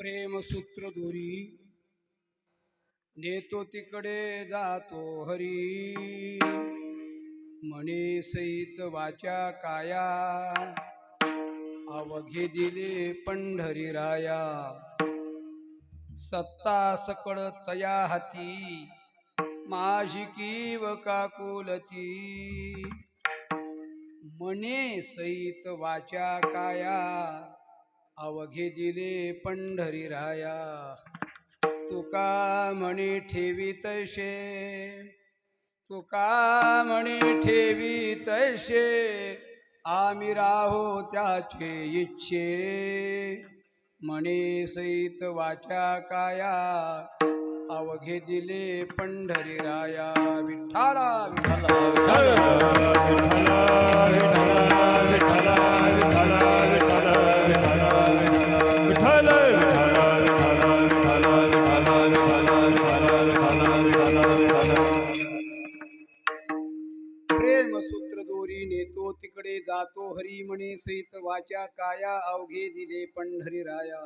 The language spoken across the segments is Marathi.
प्रेम सूत्र दोरी नेतो तिकडे जातो हरी, म्हणे सहित वाचा काया, अवघे दिले पंढरी राया. सत्ता सकळ तया हाती, माझी कीव काकुलती, म्हणे सहित वाचा काया, अवघे दिले पंढरी राया. तुका म्हणे ठेवी तैसे, तुका म्हणे ठेवी तैसे, आम्ही राहो त्याचे इच्छे, म्हणे सहित वाचा काया, अवघे दिले पंढरी राया. विठ्ठला विठ्ठला प्रेम सूत्र दोरी नेतो तिकडे जातो हरी, म्हणे सहित वाचा काया, अवघे दिले पंढरी राया.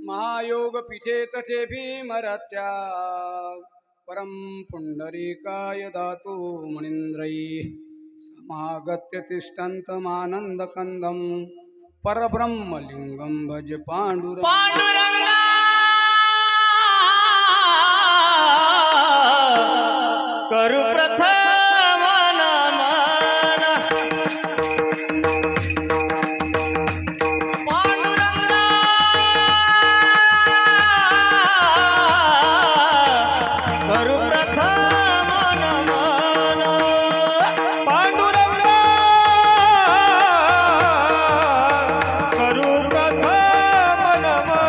महायोग पिठे तठे भीमरत्या, परम पुंडरीकाय दातु मुनींद्रैः, समागत्य तिष्ठन्तमानंद कंदम, परब्रह्मलिंगम भज पांडुरंगा. करू प्रथम नमन पांडुरंगा, करू प्रथम नमन पांडुरंगा, करू प्रथम नमन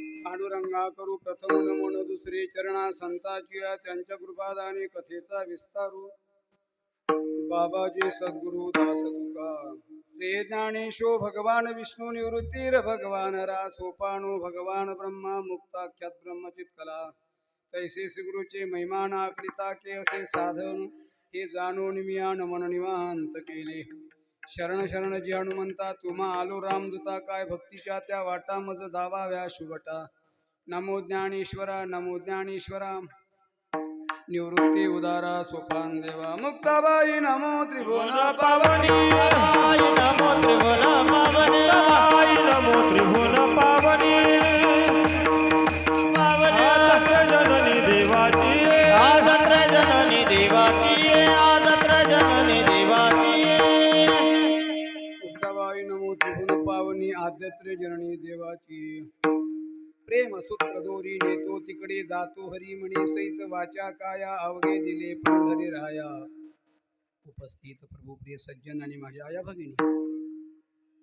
पांडुरंगा, करू प्रथम नमन दुसरे चरणा संताची, त्यांच्या कृपादाने कथेचा विस्तारू. बाबाजी सद्गुरु दास तुका, श्री ज्ञानेशो भगवान विष्णू निवृत्तीर भगवान रा, सोपानो भगवान ब्रह्मा मुक्ताख्यात ब्रह्मचित कला. तैसे श्रीगुरुचे महिमान आकडिता के असे साधन, हे जाणून मी मन निवांत केले. शरण शरण जी हनुमंता, तुम्हा आलो रामदूता, काय भक्तीच्या त्या वाटा मज दावाव्या शुभटा. नमो ज्ञानेश्वरा नमो ज्ञानेश्वरा, निवृत्ती उदारा सोपान देवा. मुक्ताबाई नमो त्रिभुवन पावनी, नमो त्रिभुवन पावनी, नमो त्रिभुवन पावनी, आदत्र जननी देवाची, आदत्र जननी देवाची, आदत्र जननी देवाची. मुक्ताबाई नमो त्रिभुवन पावनी, आद्यत्र जननी देवाची. प्रेम सूत्र दोरी नेतो तिकडे जातो हरी, म्हणे सहित वाचा काया, अवघे दिले पंढरी राया. उपस्थित प्रभुप्रिय सज्जन आणि माझ्या आया भगिनी,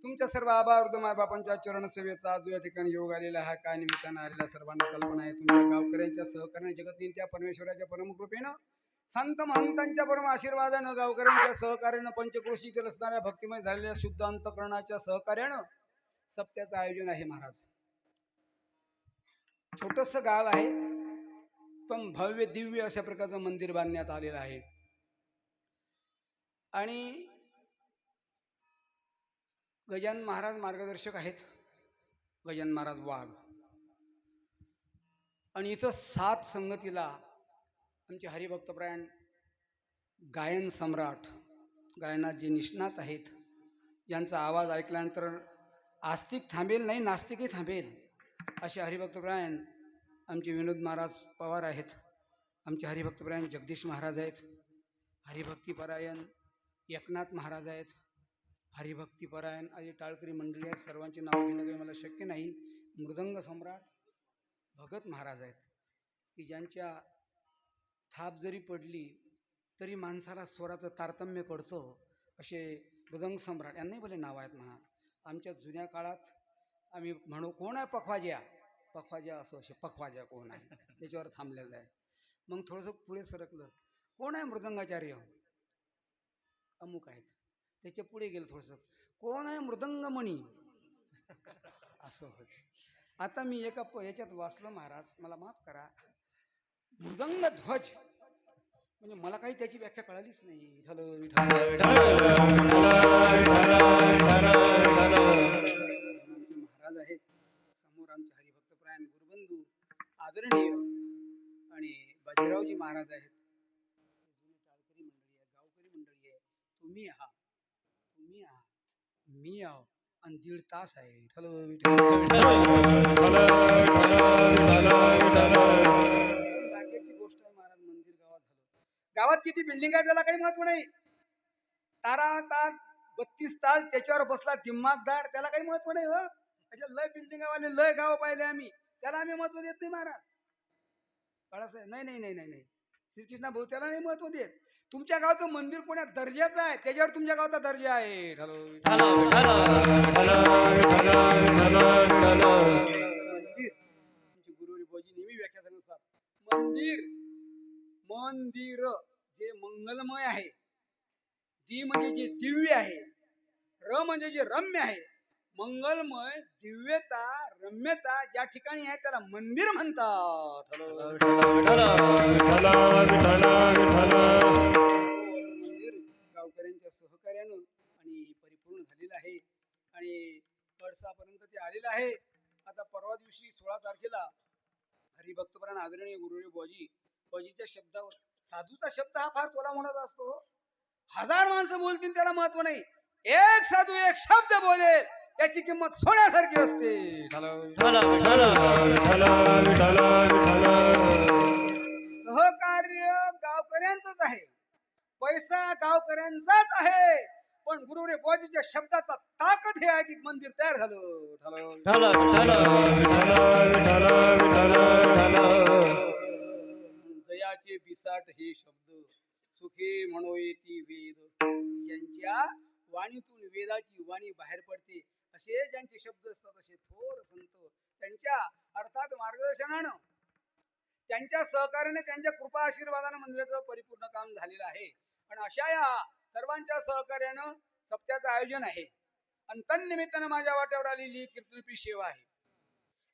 तुमच्या सर्व आभार माय बापांच्या चरण सेवेचा आज या ठिकाणी योग आलेला आहे. काय निमित्तानं आलेला सर्वांना कल्पना आहे. तुमच्या गावकऱ्यांच्या सहकार्याने जगत त्या परमेश्वराच्या परमकृपेनं, संत महंतांच्या परम आशीर्वादानं, गावकऱ्यांच्या सहकार्यानं, पंचक्रोशीतील असणाऱ्या भक्तिमय झालेल्या शुद्ध अंतकरणाच्या सहकार्यानं सप्त्याचं आयोजन आहे. महाराज, छोटस गाव आहे, पण भव्य दिव्य अशा प्रकारचं मंदिर बांधण्यात आलेलं आहे. आणि गजानन महाराज मार्गदर्शक आहेत, गजानन महाराज वाघ. आणि इथं सात संगतीला आमचे हरिभक्तप्राण गायन सम्राट, गायनात जे निष्णात आहेत, ज्यांचा आवाज ऐकल्यानंतर आस्तिक थांबेल नाही, नास्तिकही थांबेल असे हरिभक्तपरायण आमचे विनोद महाराज पवार आहेत. आमचे हरिभक्तपरायण जगदीश महाराज आहेत. हरिभक्तीपरायण एकनाथ महाराज आहेत. हरिभक्तीपरायण अजय टाळकरी मंडळी आहेत. सर्वांचे नाव घेणं काही मला शक्य नाही. मृदंग सम्राट भगत महाराज आहेत की ज्यांच्या थाप जरी पडली तरी माणसाला स्वराचं तारतम्य कळतं. असे मृदंग सम्राट यांनाही भले नाव आहेत म्हणा. आमच्या जुन्या काळात आम्ही म्हणू कोण आहे पखवाज्या, पखवाज्या असो, असे पखवाज्या कोण आहे त्याच्यावर थांबलेलं आहे. मग थोडंसं पुढे सरकलं, कोण आहे मृदंगाचार्य, अमुक आहेत. त्याच्या पुढे गेलं थोडंसं, कोण आहे मृदंगमणी, असं होत. आता मी एका याच्यात वाचलं महाराज, मला माफ करा, मृदंग ध्वज म्हणजे मला काही त्याची व्याख्या कळालीच नाही. महाराज आहेत समोर आमचे हरिभक्तपरायण गुरुबंधू आदरणीय आणि बाजीरावजी महाराज आहेत. जुनी टाळकरी मंडळी आहे, गावकरी मंडळी आहे. तुम्ही आहात, मी आहो आणि 1.5 तास आहे. गोष्ट आहे महाराज. मंदिर गावात झालं. गावात किती बिल्डिंग आहे त्याला काही महत्व नाही. तारा तार 32 ताल त्याच्यावर बसला दिमागदार, त्याला काही महत्व नाही. हो अशा लय बिल्डिंगावाले लय गाव पाहिले आम्ही, त्याला आम्ही महत्व देत नाही महाराज. बाळासाहेब नाही नाही नाही नाही नाही श्रीकृष्णा भाऊ त्याला नाही महत्व देत. तुमच्या गावचं मंदिर कोण्या दर्जाचं आहे त्याच्यावर तुमच्या गावचा दर्जा आहे. मंदिर तुमची गुरुवारी बोजी नेहमी व्याख्या झाल्यानुसार मंदिर, मंदिर जे मंगलमय आहे, दी म्हणजे जे दिव्य आहे, र म्हणजे जे रम्य आहे. मंगलमय, दिव्यता, रम्यता ज्या ठिकाणी आहे त्याला मंदिर म्हणतात. मंदिर गावकऱ्यांच्या सहकार्यानं आणि परिपूर्ण झालेलं आहे आणि कळसापर्यंत ते आलेलं आहे. आता परवा दिवशी 16 तारखेला हरिभक्तपरायण आदरणीय गुरुदेव बोजीच्या शब्दावर, साधूचा शब्द हा फार तोला मोलाचा असतो. 1000 माणसं बोलतील त्याला महत्व नाही, एक साधू एक शब्द बोलेल त्याची किंमत सोन्यासारखी असते. सहकार्य गावकऱ्यांचंच आहे, पैसा गावकऱ्यांचाच आहे, पण गुरुदेव बोजीच्या शब्दाचा ताकद हे आहे की मंदिर तयार झालं. जयाचे बिसात हे शब्द सुखे म्हणो येती वेद, ज्यांच्या वाणीतून वेदाची वाणी बाहेर पडते असे ज्यांचे शब्द असतात असे थोर संत त्यांच्या अर्थात मार्गदर्शनानं, त्यांच्या सहकार्याने, त्यांच्या कृपा आशीर्वादानं मंदिराचं परिपूर्ण काम झालेलं आहे. आणि अशा या सर्वांच्या सहकार्यानं सप्त्याचं आयोजन आहे आणि तन्निमित्तानं माझ्या वाट्यावर आलेली कीर्तनरूपी सेवा आहे.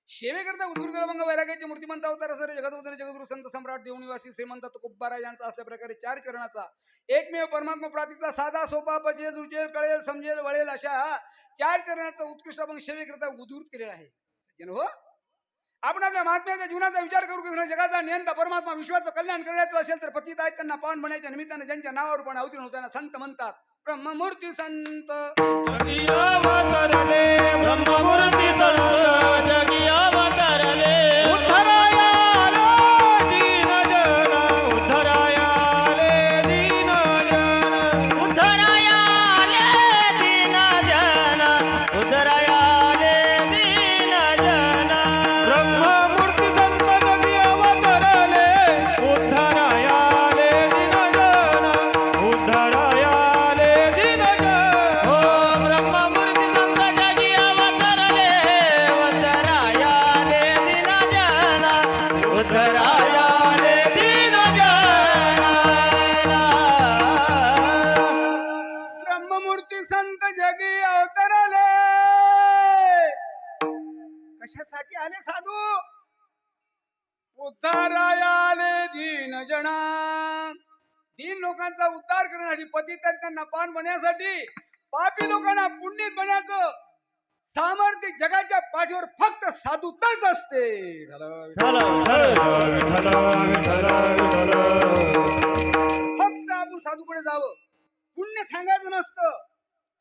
सेवेकरता उद्गुरुदलभंग वैराग्याचे मूर्तिमंत अवतार सर जगद्गुरु जगद्गुरु संत सम्राट देवनिवासी श्रीमंत तुकोबाराज यांचा असल्या प्रकारे 4 चरणाचा एकमेव परमात्मा प्राप्तीचा साधा सोपा पचेल रुचेल कळेल समजेल वळेल अशा 4 चरणाचा उत्कृष्ट अभंग सेवेकरता उद्धृत केलेला आहे. सज्जन हो, आपण आपल्या महात्म्याच्या जीवनाचा विचार करू. जगाचा नियंता परमात्मा विश्वाचं कल्याण करायचं असेल तर पतित आहेत त्यांना पावन बनायच्या निमित्तानं ज्यांच्या नावावर पण अवतीर्ण होताना संत म्हणतात. ब्रह्ममूर्ती संत जगी अवतरले, ब्रह्ममूर्ती संत जगी अवतरले, उद्धराया आले दीन जन, उद्धराया आले दीन जन, उद्धराया आले दीन जन, उद्धराया आले दीन जन. ब्रह्ममूर्ती संत जगी अवतरले, उद्धराया आले दीन जन, उद्धराया कशासाठी आले साधू? उद्धाराया आले दीन जना, दीन लोकांचा उद्धार करण्यासाठी, पतितांना त्यांना पावन बनण्यासाठी, पापी लोकांना पुण्य बनण्याचं सामर्थ्य जगाच्या पाठीवर फक्त साधूतच असते. फक्त आपण साधूकडे जावं, पुण्य सांगायचं नसतं,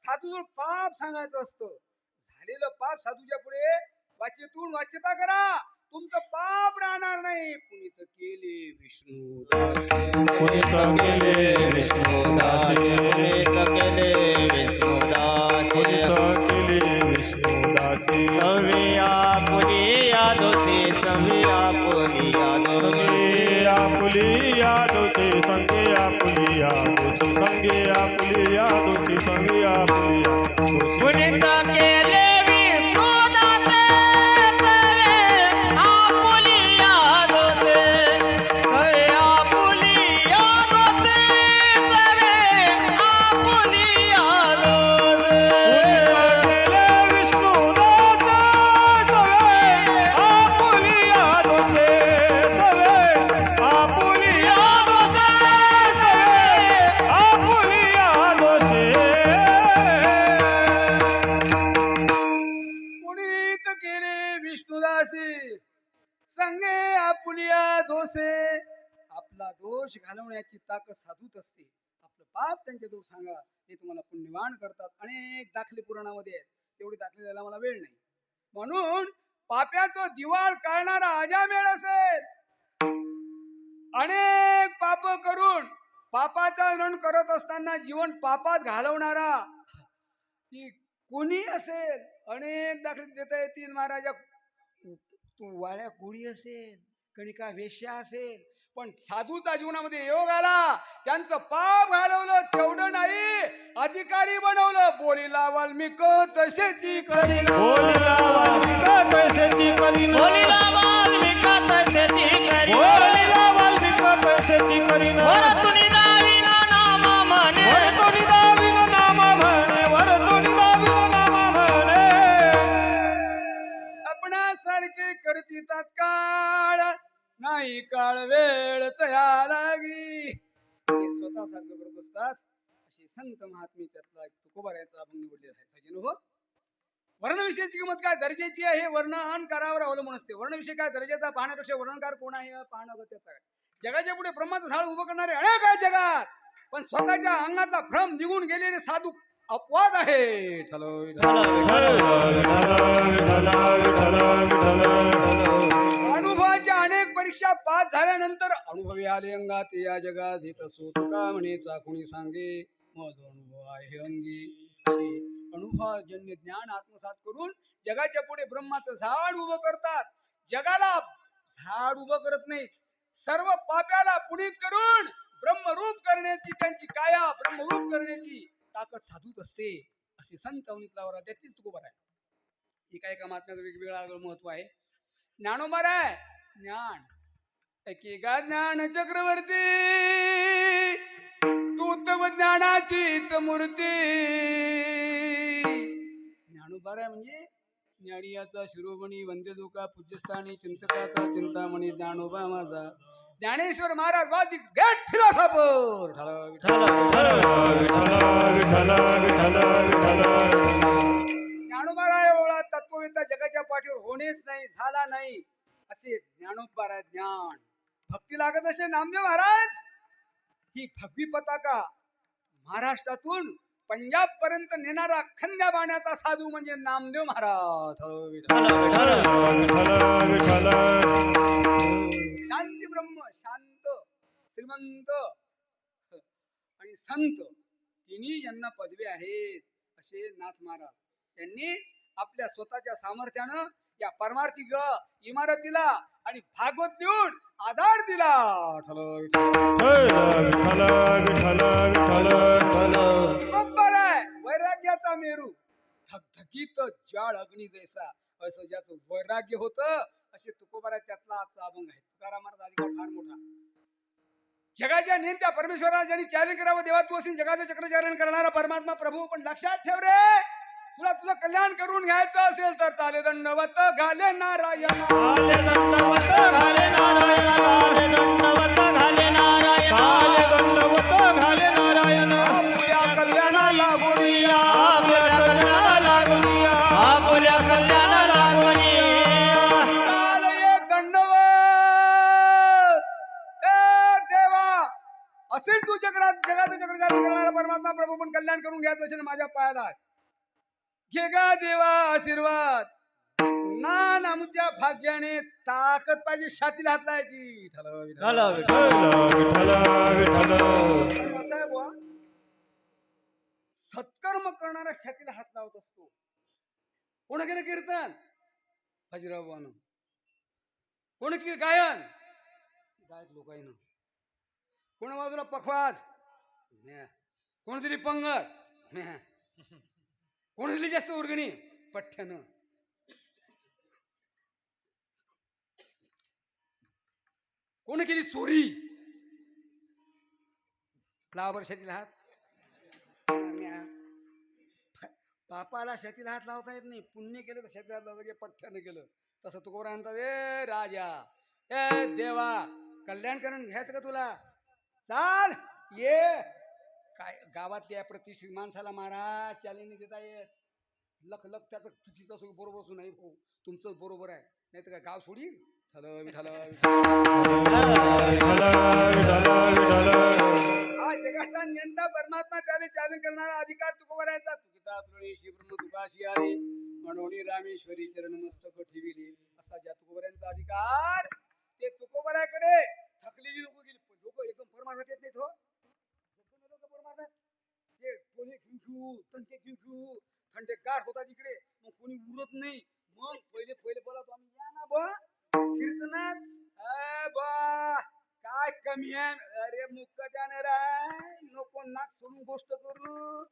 साधूजवळ पाप सांगायचं असतं. झालेलं पाप साधूच्या पुढे वाचेतून वाच्यता करा, तुमचं पाप राहणार नाही. पुनीत केले विष्णू पुनीत केले विष्णुदासे पुनीत केले विष्णुदासे पुनीत केले विष्णुदासे संविया पुलिया दोषे संविया पुलिया दोषे संविया पुलिया दोषे संविया पुलिया दोषे संविया पुलिया पुनीत केले संगे आपुलिया दोषे. आपला दोष घालवण्याची ताकद साधूत असते. आपलं पाप त्यांच्याजवळ सांगा, ते तुम्हाला पुण्यवान करतात. अनेक दाखले पुराणामध्ये आहेत, तेवढे दाखले द्यायला मला वेळ नाही. म्हणून पाप्याचं दिवाळ काढणारा अजामेळ असेल, अनेक पाप करून पापाचा ऋण करत असताना जीवन पापात घालवणारा ती कोणी असेल, अनेक दाखले देता येतील. महाराजा तू वाड्या कोळी असेल, कणिका वेश्या असेल, पण साधूचा जीवनामध्ये योग आला, त्यांचं पाप घालवलं तेवढं नाही, अधिकारी बनवलं. बोलीला वाल्मिक तसेची करीन, बोलीला वाल्मिक तसेची करीन, बोलीला वाल्मिक तसेची करीन, बोलीला वाल्मिक तसेची करीन. वरतुनी दाविना नाम म्हणे, वरतुनी दाविना नाम म्हणे, वरतुनी दाविना नाम म्हणे. आपणासारखे करती तात्काळ, नाही काळ वेळ तया लागी. ते स्वतः सारखं करत असतात. असे संत महात्मे, त्यातला एक तुकोबारायाचा अभंग निवडलेला आहे. सजन हो, वर्णविषयाची किंमत काय दर्जाची आहे हे वर्णन करावर अवलंबून असते. वर्णविषय काय दर्जाचा पाहण्यापेक्षा वर्णनकार कोण आहे पाहणं अगत्याचं आहे. जगाच्या पुढे ब्रह्माचं झाड उभं करणारे अनेक आहेत जगात, पण स्वतःच्या अंगातला भ्रम निघून गेलेले साधू अपवाद आहे. अनुभवाच्या अनेक परीक्षा पास झाल्यानंतर अनुभवी आले अंगात, या जगात हित असो तुका म्हणे चाकुणी सांगे, मज अनुभव आहे अंगी. अनुभवजन्य ज्ञान आत्मसात करून जगाच्या पुढे ब्रह्माचं झाड उभं करतात. जगाला झाड उभं करत नाही, सर्व पाप्याला पुनीत करून ब्रह्मरूप करण्याची त्यांची काया ब्रह्मरूप करण्याची ताकद साधूत असते. असे संत अवनीतलावर त्यातीच तुकोबार आहे. एका एका महात्म्याचं वेगवेगळं महत्व आहे. ज्ञानोबार आहे, ज्ञान एकेका ज्ञान चक्रवर्ती, तू तव ज्ञानाचीच मूर्ती. ज्ञानोबार आहे म्हणजे ज्ञानियाचा शिरोमणी, वंद्य जोका पूज्यस्थानी, चिंतकाचा चिंतामणी ज्ञानोबा माझा. ज्ञानेश्वर महाराज वाज द ग्रेट फिलॉसॉफर. ज्ञानोबा एवढा तत्ववेत्ता जगाच्या पाठीवर होणेच नाही, झाला नाही, असे ज्ञानोबा ज्ञान. भक्ती लागत असे नामदेव महाराज. ही भगवी पताका महाराष्ट्रातून पंजाब पर्यंत नेणारा खंड्या बाण्याचा साधू म्हणजे नामदेव महाराज. शांती ब्रह्म, शांत, श्रीमंत आणि संत तिन्ही यांना पदवी आहेत असे नाथ महाराज. त्यांनी आपल्या स्वतःच्या सामर्थ्यानं या परमार्थी इमारतीला आणि भागवत लिहून आधार दिला. वैराग्याचा मेरू, धगधगीत ज्वाळ अग्नी जैसा, असं ज्याचं वैराग्य होतं असे तुकोबारा त्यातला आजचा अभंग आहे. तुकाराम महाराज अधिकार फार मोठा. जगाच्या नेत्या परमेश्वराला ज्यांनी चॅलेंज करावं, देवा तू असेल जगाचं चक्रचालन करणारा परमात्मा प्रभू, पण लक्षात ठेव रे, तुला तुझं कल्याण करून घ्यायचं असेल तर चाले दंडवत घाले नारायण, घाले दंडवत घाले नारायण, घाले दंडवत घाले नारायण, घाले दंडवत घाले नारायण. आपल्या कल्याणा लागून या, आपल्या कल्याणा लागून या, आपल्या कल्याणा लागून या. कालये दंडवत. ए देवा, असेल तू जगाचं चक्रचालन करणारा परमात्मा प्रभू, पण कल्याण करून घ्यायचं असेल माझ्या पायाला घे गा देवा आशीर्वाद नान आमच्या भाग्याने ताकद पाहिजे छातीला हात लावायची असं आहे बुवा. सत्कर्म करणारा छातीला हात लावत असतो. कोण केलं कीर्तन? बाजीराव बुवानं. कोण केलं गायन? गायक लोकांना. कोण बाजूला पखवाज? कोण दिली पंगत? कोण दिली जास्त वर्गणी? पठ्ठ्यानं. कोण केली चोरी? लावर शेतीला हात. पापाला शेतीला हात लावता येत नाही. पुण्य केलं तर शेतीला हात लावता. पठ्ठ्यानं केलं तसं तुकोबरा म्हणतात, ए राजा, ए देवा, कल्याण करून घ्यायचं का तुला? चाल ये. काय गावातल्या प्रतिष्ठित माणसाला महाराज चॅलेंज देता येत. लख लख त्याचं चुकीचं असो बरोबर असो नाही भाऊ, तुमचंच बरोबर आहे, नाही तर काय गाव सोडील. जगाचा नियंता परमात्मा त्याने चॅलेंज करणारा अधिकार तुकोबरायचा. तुकिता तुळी शिवृण तुकाशी आले म्हणून रामेश्वरी चरण मस्तक ठेविले. असा ज्या तुकोबऱ्यांचा अधिकार ते तुकोबऱ्याकडे थकलेली लोक गेली. लोक एकदम परमार्थात येत नाहीत. हो लोक परमार्थात ते कोणी खिंखू तंटे खिंखू थंडेगार होतात इकडे, मग कोणी उरत नाही. मग पहिले पहिले बोला आम्ही या ना बा कीर्तनात. बा काय कमी आहे? अरे मुक्काट्याने राय नको नाक सोडून गोष्ट करू.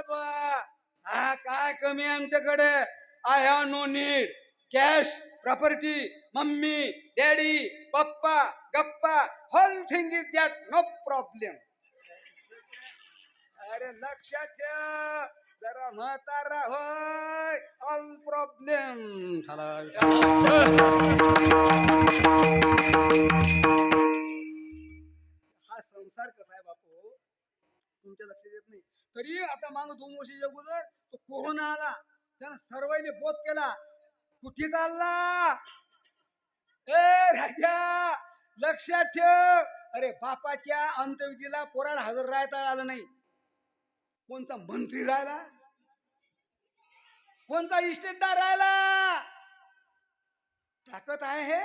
बा हा काय कमी आहे आमच्याकडे? I have no need cash property mummy daddy पप्पा गप्पा whole thing is that no problem. अरे लक्षात ठेव जरा म्हातारा होय ऑल प्रॉब्लेम. हा संसार कसा आहे बापू तुमच्या लक्षात येत नाही. तरी आता माग 2 वर्षाच्या अगोदर तो कोरोना आला, त्यानं सर्वांनी बोध केला. कुठे चालला? ए राजा लक्षात ठेव. अरे बापाच्या अंत्यविधीला पोराला हजर राहता आलं नाही. कोणचा मंत्री राहिला? कोणचा इष्टेदार राहिला? ताकद आहे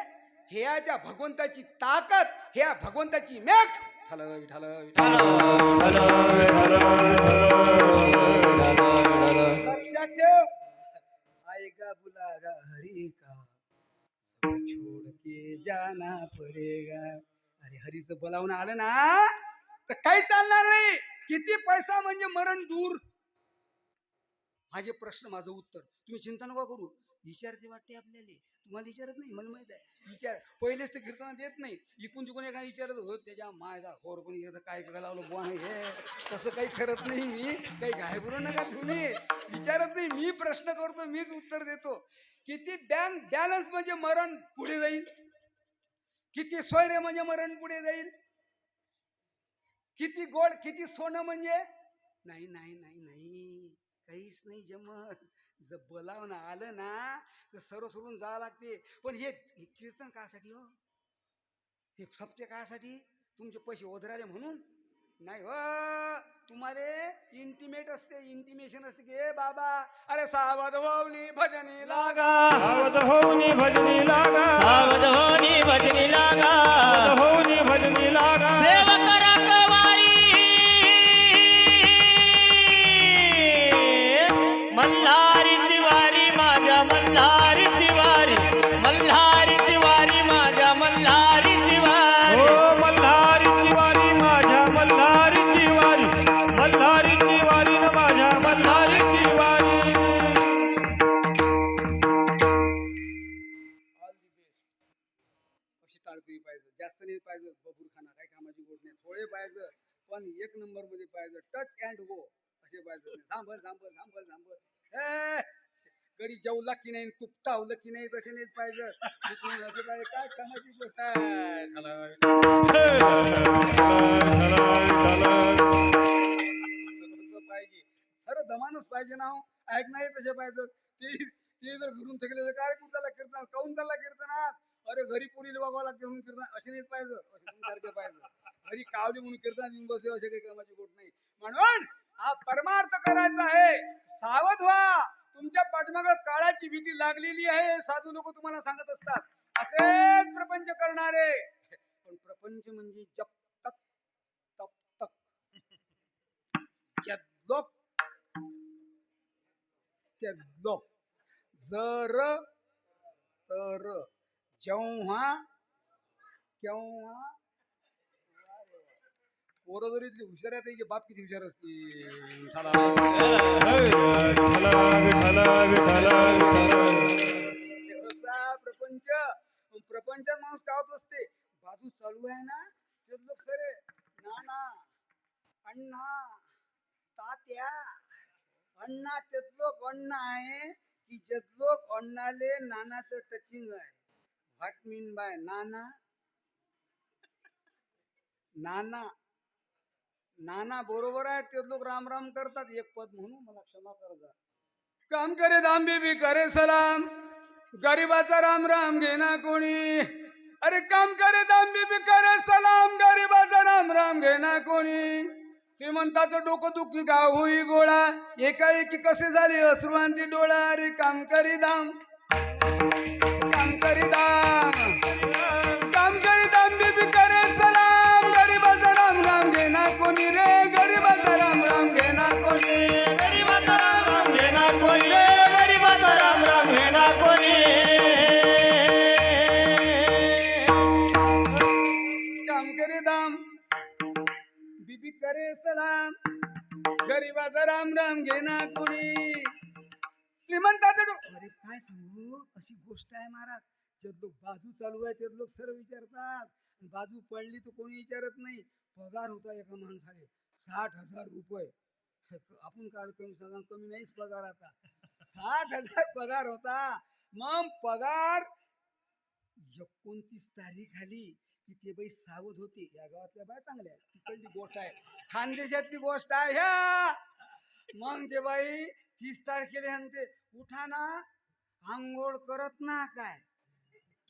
हे आहे त्या भगवंताची ताकद, हे आहे भगवंताची मेघ. लक्षात ठेव. आएगा बुलागा हरी का सब छोड़ के जाना पडेगा. अरे हरीचं बोलावणं आलं ना तर काही चालणार नाही. किती पैसा म्हणजे मरण दूर. माझे प्रश्न माझं उत्तर तुम्ही चिंता नका करू. विचारते वाटते आपल्याला, तुम्हाला विचारत नाही मला माहित आहे. विचार पहिलेच ते कीर्तनात येत नाही. इकून तिकून एका विचारत हो त्याच्या मायचा होर कोणी काय लावलं बुवा हे तसं काही करत नाही मी. काही घाबरू नका तुम्ही. विचारत नाही मी, प्रश्न करतो मीच उत्तर देतो. किती बँक बॅलन्स म्हणजे मरण पुढे जाईल? किती सोयरे म्हणजे मरण पुढे जाईल? किती गोड किती सोनं म्हणजे नाही नाही नाही नाही काहीच नाही जमत. जर बोलावणं आलं ना तर सर्व सोडून जावं लागते. पण हे कीर्तन कासाठी हो? हे सप्ते कासाठी? तुमचे पैसे ओधराले म्हणून नाही हो. तुम्हाला इंटिमेट असते, इंटिमेशन असते की बाबा अरे सावध होऊनी भजनी लागा, सावध होऊनी भजनी लागा, सावध होनी भजनी लागा, सावध होऊनी भजनी लागा. देव करा कवारी मल्हारी तिवारी माझ्या मल्हारी तिवारी, मल्हारी तिवारी माझ्या मल्हारी तिवारी. हो मल्हारी तिवारी माझ्या मल्हारी तिवारी, मल्हारी तिवारी न माझ्या मल्हारी तिवारी. अशी टाळकरी पाहिजे, जास्त नाही पाहिजे बबूरखाना काही कामाची गोष्ट नाही. थोडे पाहिजे पण 1 नंबर मध्ये पाहिजे. टच अँड गो असे पाहिजे. थांबल थांबल थांबल थांबल गडी जेवला की नाही तुपता होलं की नाही तसे नाहीच पाहिजे. असे पाहिजे काय कामाची गोष्ट आहे. पाहिजे सर दमानच पाहिजे ना. ऐक नाही तसे पाहिजे. ते जर घरून थकले काय कुठला कीर्तन काऊन चालला कीर्तनात? अरे घरी पुरीला वागावं लागते म्हणून कीर्तन असे नाहीच पाहिजे. असे सारखे पाहिजे. घरी कावले म्हणून कीर्तन येऊन बसले असे काही कामाची गोष्ट नाही. म्हणून हा परमार्थ करायचा आहे. सावध व्हा, तुमच्या पाठीमाग काळाची भीती लागलेली आहे. साधू लोक तुम्हाला सांगत असतात असेच प्रपंच करणारे. पण प्रपंच म्हणजे जप तक तप तक जप लोक जर तर जेव्हा केव्हा. पोरं जरी इतली हुशार आहे त्याचे बाप किती हुशार असतील. असा प्रपंच. प्रपंचात माणूस काय होत असते, बाजू चालू आहे ना ते लोक सरे नाना अण्णा तात्या अण्णा तेच अण्णा आहे की जेतलोक अण्णाले नानाचं टचिंग आहे. व्हॉट मीन बाय नाना. नाना नाना बरोबर आहे, ते लोक राम राम करतात एक पद म्हणून. मला क्षमा करजा. काम करे दाम बीबी करे सलाम, गरीबाचा राम राम घेना कोणी. अरे काम करे दाम बीबी करे सलाम, गरीबाचा राम राम घेना कोणी. श्रीमंताचं डोकं दुखी गाव होई गोळा, एकाएकी कसे झाले अश्रुवांती डोळा. अरे काम करी दाम, काम करी दाम, काम करी दाम बीबी करे सलाम, गरीबाचा राम राम घेना कोणी रे. गरीबाचा राम राम घेना कोणी. गरीबाचा राम राम घेणार कोणी रे. गरीबाचा राम राम घेणार कोणी. काम करे दाम बीबी करे सलाम, गरीबाचा राम राम घेना कोणी. श्रीमंताचं अरे काय सांगू, अशी गोष्ट आहे महाराज. जे लोक बाजू चालू आहे ते लोक सर्व विचारतात, बाजू पडली तर कोणी विचारत नाही. पगार होता एका माणसाने 60,000 रुपये. आपण काय कमी सांगा, कमी नाहीच पगार आता. 60,000 पगार होता. मग पगार 29 तारीख आली की ते बाई सावध होते. या गावातल्या बाय चांगल्या, तिकडली गोष्ट आहे, खानदेशातली गोष्ट आहे ह्या. मग ते बाई 30 तारखेला म्हणते उठा ना, आंघोळ करत ना काय.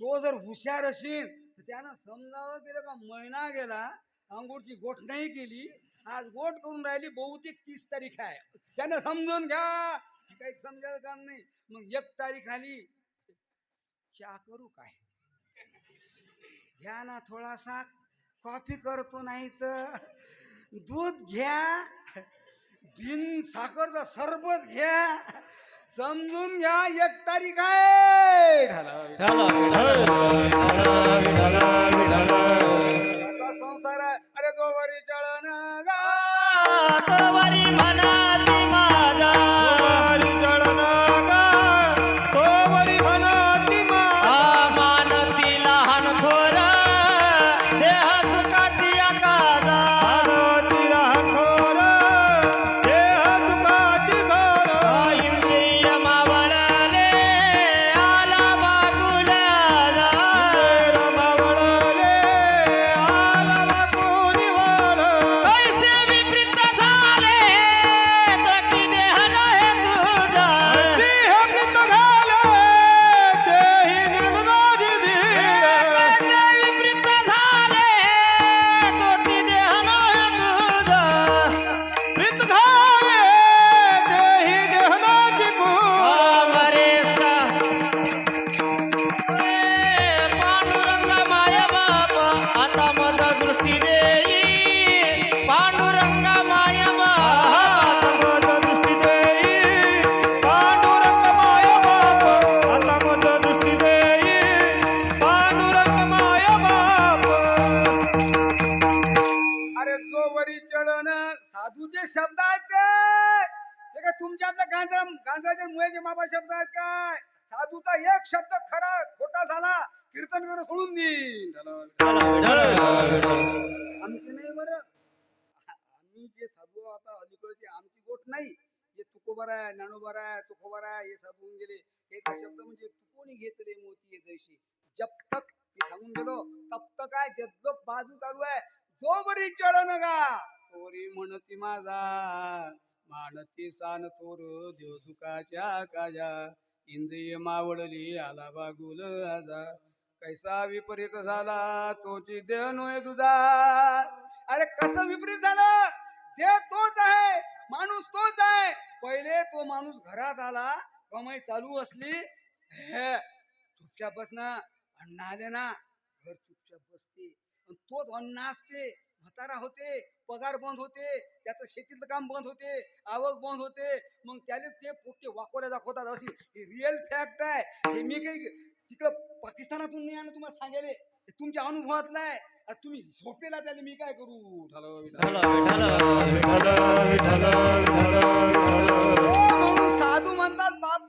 तो जर हुशार असेल तर त्यानं समजावं गेलं का महिना गेला आंघोळची गोठ नाही केली, आज गोठ करून राहिली, बहुतेक 30 तारीख आहे. त्यानं समजून घ्या, काही समजायचं काम नाही. मग 1 तारीख आली, चहा करू काय, घ्या ना थोडासा, कॉफी करतो नाही तर दूध घ्या, बिन साखरचा सरबत घ्या. समजून घ्या 1 तारीख आहे. असा संसार आहे. अरे गोवरी चळण गा, तोवरी म्हणाली माझा. तोवरी चळण गा, तोवरी म्हणाली माझा. मानती लहान थोर, देह सुखाची आकारा. मानती लहान थोर, देह सुखाची घोर. इंद्रिय मावळले आला बागुल्याला. इंद्रिय मावळले आला बागुलीवर. कैसे विपरीत झाले तोटी देह नहे तुझा. देह मृत झाले, देही निर्नादी धीर. कैसे विपरीत झाले तोटी देह नहे तुझा. मृत झाले, देही निर्नादी भूर. अमरेचा पांडुरंग माय बाप आता मद दृष्टी देई. पांडुरंग माय बाप मद दृष्टी देई, पांडुरंग माय बाप. आता मद दृष्टी देई, पांडुरंग माय बाप. अरे गोवरी चळण साधूचे शब्द आहेत ते काय तुमच्या आपल्या गांजराच्या मुळेचे मापा शब्द आहेत काय. साधूचा एक शब्द खरा खोटा झाला कीर्तन करून सोडून देईन. आमचे नाही बरं, आम्ही जे साधू आता अलीकडचे आमची गोष्ट नाही. जे तुकोबर आहे, ज्ञानोबर आहे, तुकोबर आहे, हे साधू होऊन गेले. हे शब्द म्हणजे तुकोनी घेतले मोती जैशी. जब तक मी सांगून गेलो तब तक आहे. जो बाजू चालू आहे, जो बरी चढ गा तोरी म्हणती माझा. मानती सान थोर देव सुखाच्या काजा. इंद्रिय मावळली आला बागुल आजा. कैसा विपरीत झाला तोची देह नोय तुझा. अरे कसं विपरीत झालं, देह तोच आहे माणूस तोच आहे. पहिले तो माणूस घरात आला, कमाई चालू असली, हे चुपचाप बस ना, अण्णा आले ना, घर चुपचाप बसते. आणि तोच अण्णा असते, म्हातारा होते, पगार बंद होते, त्याचं शेतीतलं काम बंद होते, आवक बंद होते, मग त्याला ते पोट्टे वाकोऱ्या दाखवतात. अशी रिअल फॅक्ट आहे. हे मी काही तिकडं पाकिस्तानातून नाही आणलं तुम्हाला सांगायला, हे तुमच्या अनुभवातलं आहे. आता तुम्ही झोपेला त्याला मी काय करू. म्हणून साधू म्हणतात बाप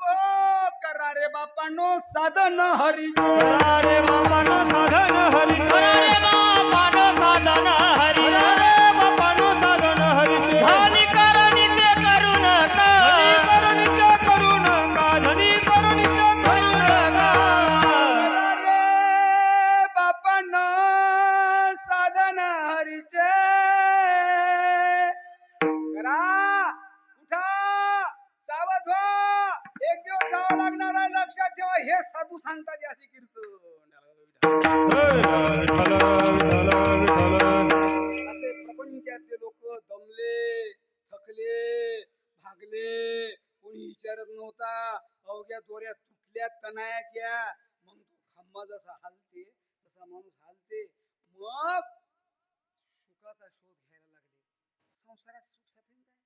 करा रे बापांनो साधन हरी, करा रे बापानो साधन हरी, करा रे बापानो साधन हरी, करा रे बापानो साधन हरी. धनी करणीचे करू नका, करुणीचे करू नका, धनी करुणीचे करू नका. करा रे बापांनो साधन हरीचे. करा, उठा, सावध व्हा, एक दिवस जावं लागणार आहे. लक्षात ठेवा, हे साधू सांगतात याची कीर्तन. असे प्रपंचातले लोक दमले, थकले, भागले, कोणी विचारत नव्हता, अवघ्या दोऱ्या तुटल्या तणायाच्या. मग तो खंबा जसा हालते तसा माणूस हालते. मग सुखाचा शोध घ्यायला लागले. संसारात सुख सापडेल काय?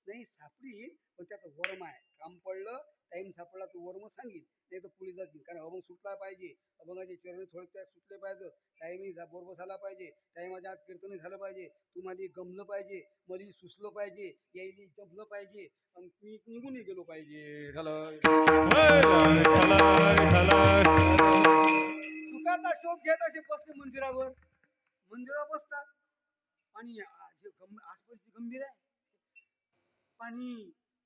नाही सापडी, पण त्याचं वर्म आहे. काम पडलं, टाइम सापडला तर वर्म सांगेल, नाही तर पुढे जातील. कारण अभंग सुटला पाहिजे, अभंगाचे चरण थोडक्यात सुटले पाहिजे, टाइमही बरोबर झाला पाहिजे, टाइमाच्या आत कीर्तनही झालं पाहिजे, तुम्हाला गमलं पाहिजे, मला सुचलं पाहिजे, यायला जमलं पाहिजे, आणि मी निघूनही गेलो पाहिजे. झालं. सुखाचा शोध घेत असे बसले मंदिरावर. मंदिरावर बसतात आणि आज परिस्थिती गंभीर आहे. पाणी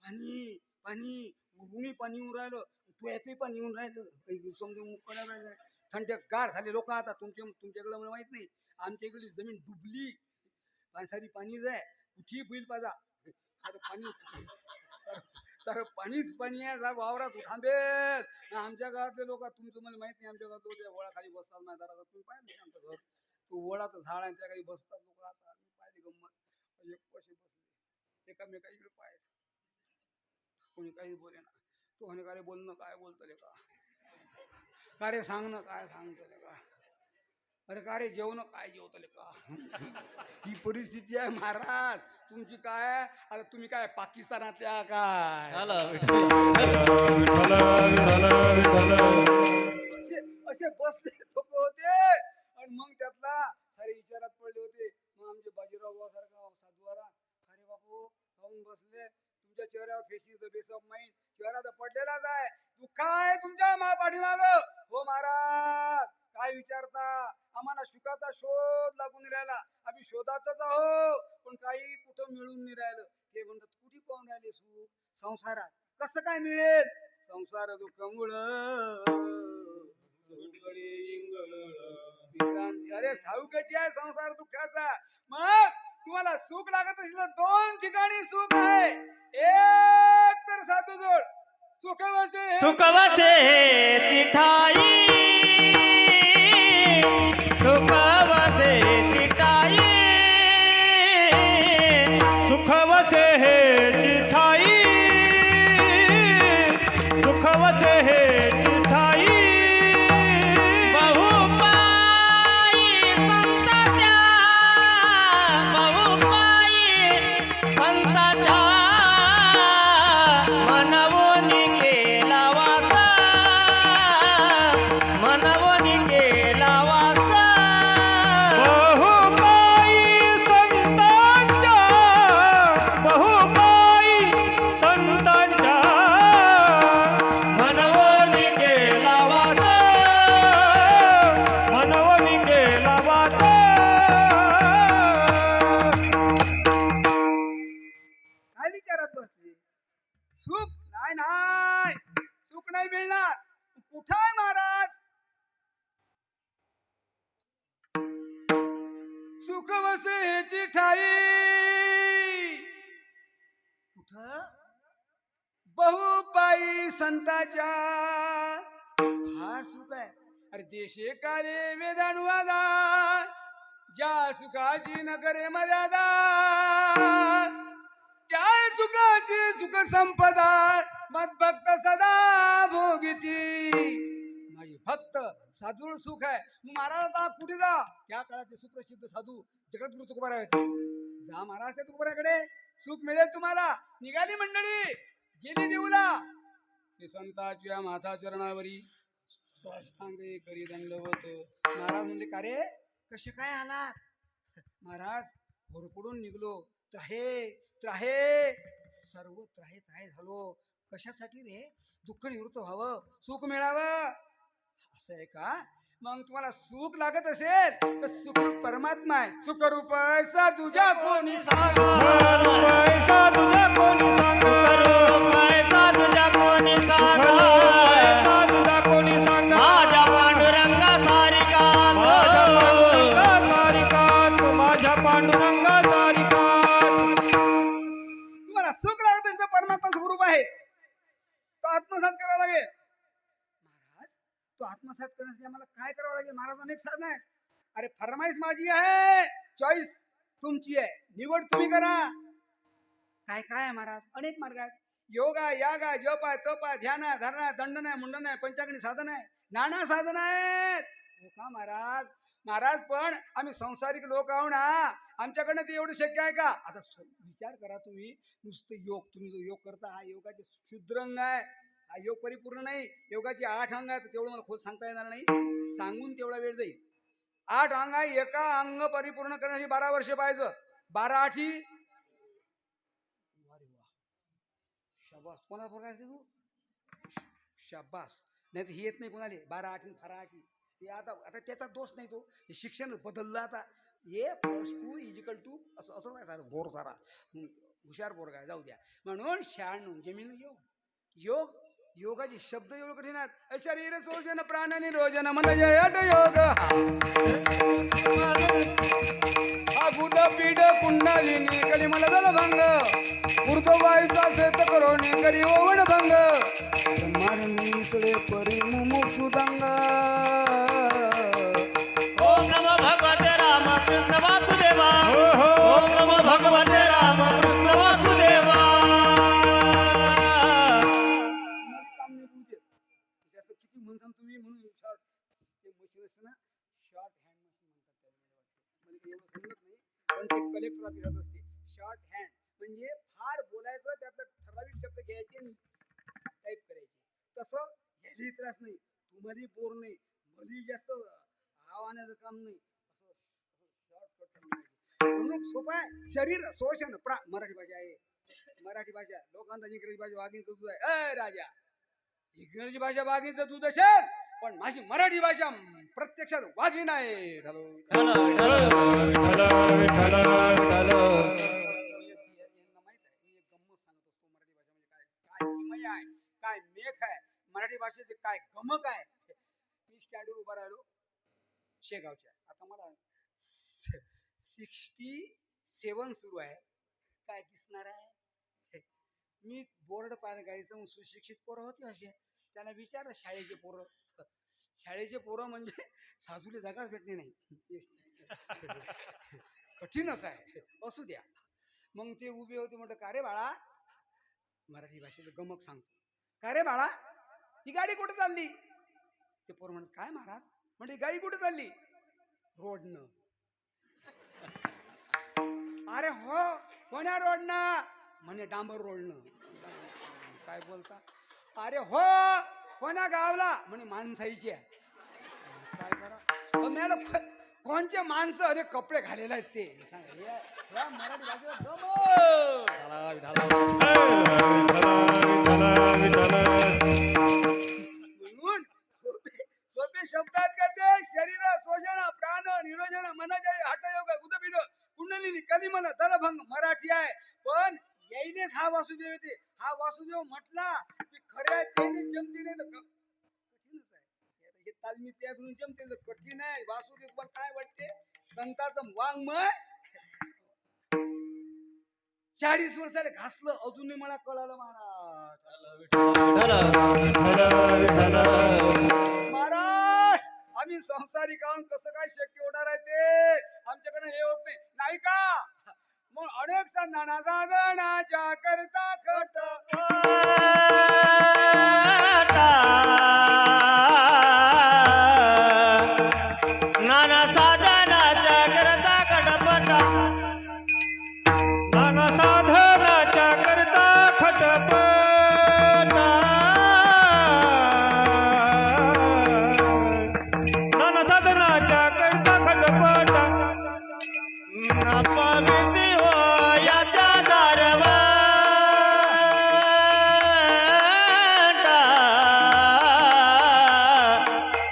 पाणी पाणी उन्ही पाणी येऊन राहिलं, तुझ्यातही पाणी येऊन राहिलं, काही समजून मुक्कायला थंड्या गार झाले लोक. आता तुमच्याकडे मला माहित नाही, आमच्या इकडे जमीन डुबली, पाणसारी पाणीच आहे, कुठेही बैल पाजा, सारं पाणी, सारं पाणीच पाणी आहे, सारं वावरात थांबेल. आमच्या गावातले लोक, तुमचं मला माहित नाही, आमच्या गावात लोक वळाखाली बसतात. माझ्या दारात तुम्ही पाहिजे आमचं घर, तो वडाचं झाड आहे, त्या काही बसतात लोक. आता मी पाहिजे गंमत, कसे बसले एकामेका इकडे पाहायचं, कोणी काही बोले ना. तो म्हणे का रे बोलणं काय बोलतले का, का रे सांगणं काय सांगतले का, अरे का रे जेवण काय जेवतले का. ही परिस्थिती आहे महाराज तुमची. काय अरे तुम्ही काय पाकिस्तानातल्या काय. असे बसले लोक होते. आणि मग त्यातला सारे विचारात पडले होते. मग आमचे बाजीराव सारखा साधू आला, अरे बापू खाऊन बसले, तुमच्या चेहऱ्यावर face the base of mind, चेहरा तर पडलेलाच आहे, दुःख आहे तुमच्या पाठीमाग. हो महाराज काय विचारता, आम्हाला सुखाचा शोध लागून राहिला, आम्ही शोधातच आहो, पण काही कुठं मिळून नाही राहिलं. ते म्हणतात कुठे पाहून राहिले सुख, संसारात कसं काय मिळेल. संसार दुःख मुळ विश्रांती. अरे ठाऊकची आहे संसार दुःखाचा. मग तुम्हाला सुख लागत असेल तर दोन ठिकाणी सुख आहे. एक तर साधूजवळ सुखवसे सुखवसे चिठाई, सुखवसे चिठाई, सुखवसे हे चिठाई, सुखवसे हे चिठाई. बहुपाई संताच्या, बहुपाई संताच्या, मनवोनी केला वासा, मनवोनी केला वासा. बहुपाई संतांच्या, बहुपाई संतांच्या, मनवोनी केला वासा, मनवनी केला वाचा. काय विचारात बसले. सुख नाही, नाही सुख नाही मिळणार. कुठं आहे महाराज सुख वसे ह्याची ठाई. कुठं बहुपाई संताच्या, हा सुख आहे. अरे देशे काले वेदानुवादा, ज्या सुखाची न करे मर्यादा, त्या काय सुखाची सुख संपदा मदभक्त सदा भोगिती. माझे भक्त साधूळ सुख आहे. मग महाराज आता कुठे जा? त्या काळाचे सुप्रसिद्ध साधू जगद्गुरु तुकोबाराय होते. जा महाराज त्या तुकोबाराकडे, सुख मिळेल तुम्हाला. निघाली मंडळी, गेली देऊला. श्री संताच्या माझा चरणावरी साष्टांगे करी दंडवत. महाराज म्हणले, का रे कसे काय आला? महाराज होरपडून निघलो, त्राहे सर्व त्राहे झालो. कशासाठी रे? दुःख निवृत्त व्हावं, सुख मिळावं. असं आहे का? मग तुम्हाला सुख लागत असेल तर सुख परमात्मा आहे. सुखरूप ऐसा तुझ्या कोणी सांगा, पैसा तुझा कोणी सांगा, पैसा तुझा कोणी सांगा, पैसा तुझा कोणी सांगा. माझ्या पांडुरंगा सारिका, माझ्या पांडुरंगा सारिका. तुम्हाला सुख लागत असेल तर परमात्मा सुखरूप आहे, तो आत्मसात करावा लागेल. महाराज तो आत्मसात करण्यासाठी आम्हाला काय करावं लागेल? महाराज अनेक साधन आहेत. अरे फरमाईश माझी आहे, चॉईस तुमची आहे, निवड तुम्ही करा. काय काय आहे महाराज? अनेक मार्ग आहेत. योग आहे, याग आहे, जप आहे, तप आहे, ध्यान आहे, धारणा आहे, दंडन आहे, मुंडन आहे, पंचाग्नी साधन आहे, नाना साधन आहेत. हो का महाराज? महाराज पण आम्ही संसारिक लोक आहो ना, आमच्याकडनं ते एवढं शक्य आहे का? आता विचार करा तुम्ही, नुसतं योग, तुम्ही जो योग करता हा योगाचे शुद्र अंग आहे, हा योग परिपूर्ण नाही. योगाचे 8 अंग आहेत, तेवढं मला खोल सांगता येणार नाही, सांगून तेवढा वेळ जाईल. 8 अंग आहे, एका अंग परिपूर्ण करण्यासाठी 12 वर्ष पाहिजे. 12 आठी शाबास. कोणाला पोरगा आहे तू? शाबास. नाही तर ही येत नाही कोणाला 12 आठी 18 आठी. ते आता त्याचा दोष नाही, तो शिक्षण बदललं आता. ए प्लस 2 इजिकल 2 असं काय सारं घोर सारा हुशार पोरगा आहे, जाऊ द्या. म्हणून 96 जमीन योग योगाचे शब्द एवढं कठीण आहेत. शरीर सोजन प्राण निरोजन मन जयट योग. हा भूत पीड कुंडलिनी कली मला दल भंग. ऊर्ध्ववायूचा शेत करोनी करी ओवण भंग. ब्रह्मांडी सळे परी मुमुक्षुदंग. ओम नमो भगवते रामकृष्ण वासुदेवा, ओम नमो भगवते रामकृष्ण वासुदेवा. जास्त किती म्हणसान तुम्ही, म्हणून शॉर्ट ते मशीन असतं ना, शॉर्ट हँड मशीन म्हणतात त्याला. मला ते एवढं समजत नाही, पण ते कलेक्टर ऑफिसात असते. शॉर्ट हँड म्हणजे फार बोलायचं, त्यातलं ठराविक शब्द घ्यायचे टाईप करायचे. तसं घ्यायला त्रास नाही, तुम्हाला बोर नाही, मला जास्त आव्हानाचं काम नाही. म्हणून सोपं आहे. शरीर शोषण मराठी भाषा आहे, मराठी भाषा. लोकांचा इंग्रजी भाषा वाघीचं दूध आहे. राजा, इंग्रजी भाषा वाघीचं दूध असेल, पण माझी मराठी भाषा प्रत्यक्षात वाघीण आहे. काय मेख आहे मराठी भाषेचे, काय गमक आहे. मी स्टँडवर उभा राहिलो शेगावच्या. आता मला 67 सुरू आहे. काय दिसणार आहे? मी बोर्ड पाहिलं गाडीचं, सुशिक्षित पोरं होते असे. त्यांना विचारलं शाळेचे पोरं म्हणजे साधूला जागाच भेटली नाही. कठीणच आहे, असू द्या. मग ते उभे होते, म्हटलं का रे बाळा, मराठी भाषेचं गमक सांगतो. का रे बाळा, ही गाडी कुठे चालली? ते पोरं म्हणत, काय महाराज? म्हणजे गाडी कुठे चालली? रोडनं. अरे हो, कोण्या रोडनं? म्हणे डांबर रोडनं. काय बोलता? अरे हो, कोण्या गावला? म्हणे माणसाईच्या. काय करा मॅडम, कोणचे माणसं? अरे कपडे घालेले आहेत ते. या मराठी भाषेचा म्हणून सोपे शब्दात करते. शरीर शोषण प्राण निरोजन मन जय हठयोग उदपीड कुंडलिनी कलिमल दलभंग. मराठी आहे, पण यायलेच हा वासुदेव येते. हा वासुदेव म्हटला की खऱ्या त्याने जमते, नाही तर कठीणच आहे. हे तालमी त्यातून जमते तर कठीण आहे. वासुदेव पण काय वाटते, संताचं वाङ्मय 40 वर्षाला घासलं, अजूनही मला कळालं महाराज. आम्ही संसारिक आहोत, कसं काय शक्य होणार आहे ते? आमच्याकडे हे होत नाही का? मग अनेक नाना साधनाच्या करता खट नाना साधनाच्या करता खटपटा नाना साधनाच्या करता खटपटा नाना साधनाच्या करता खटपटा पावित्री हो याच्या दारवटा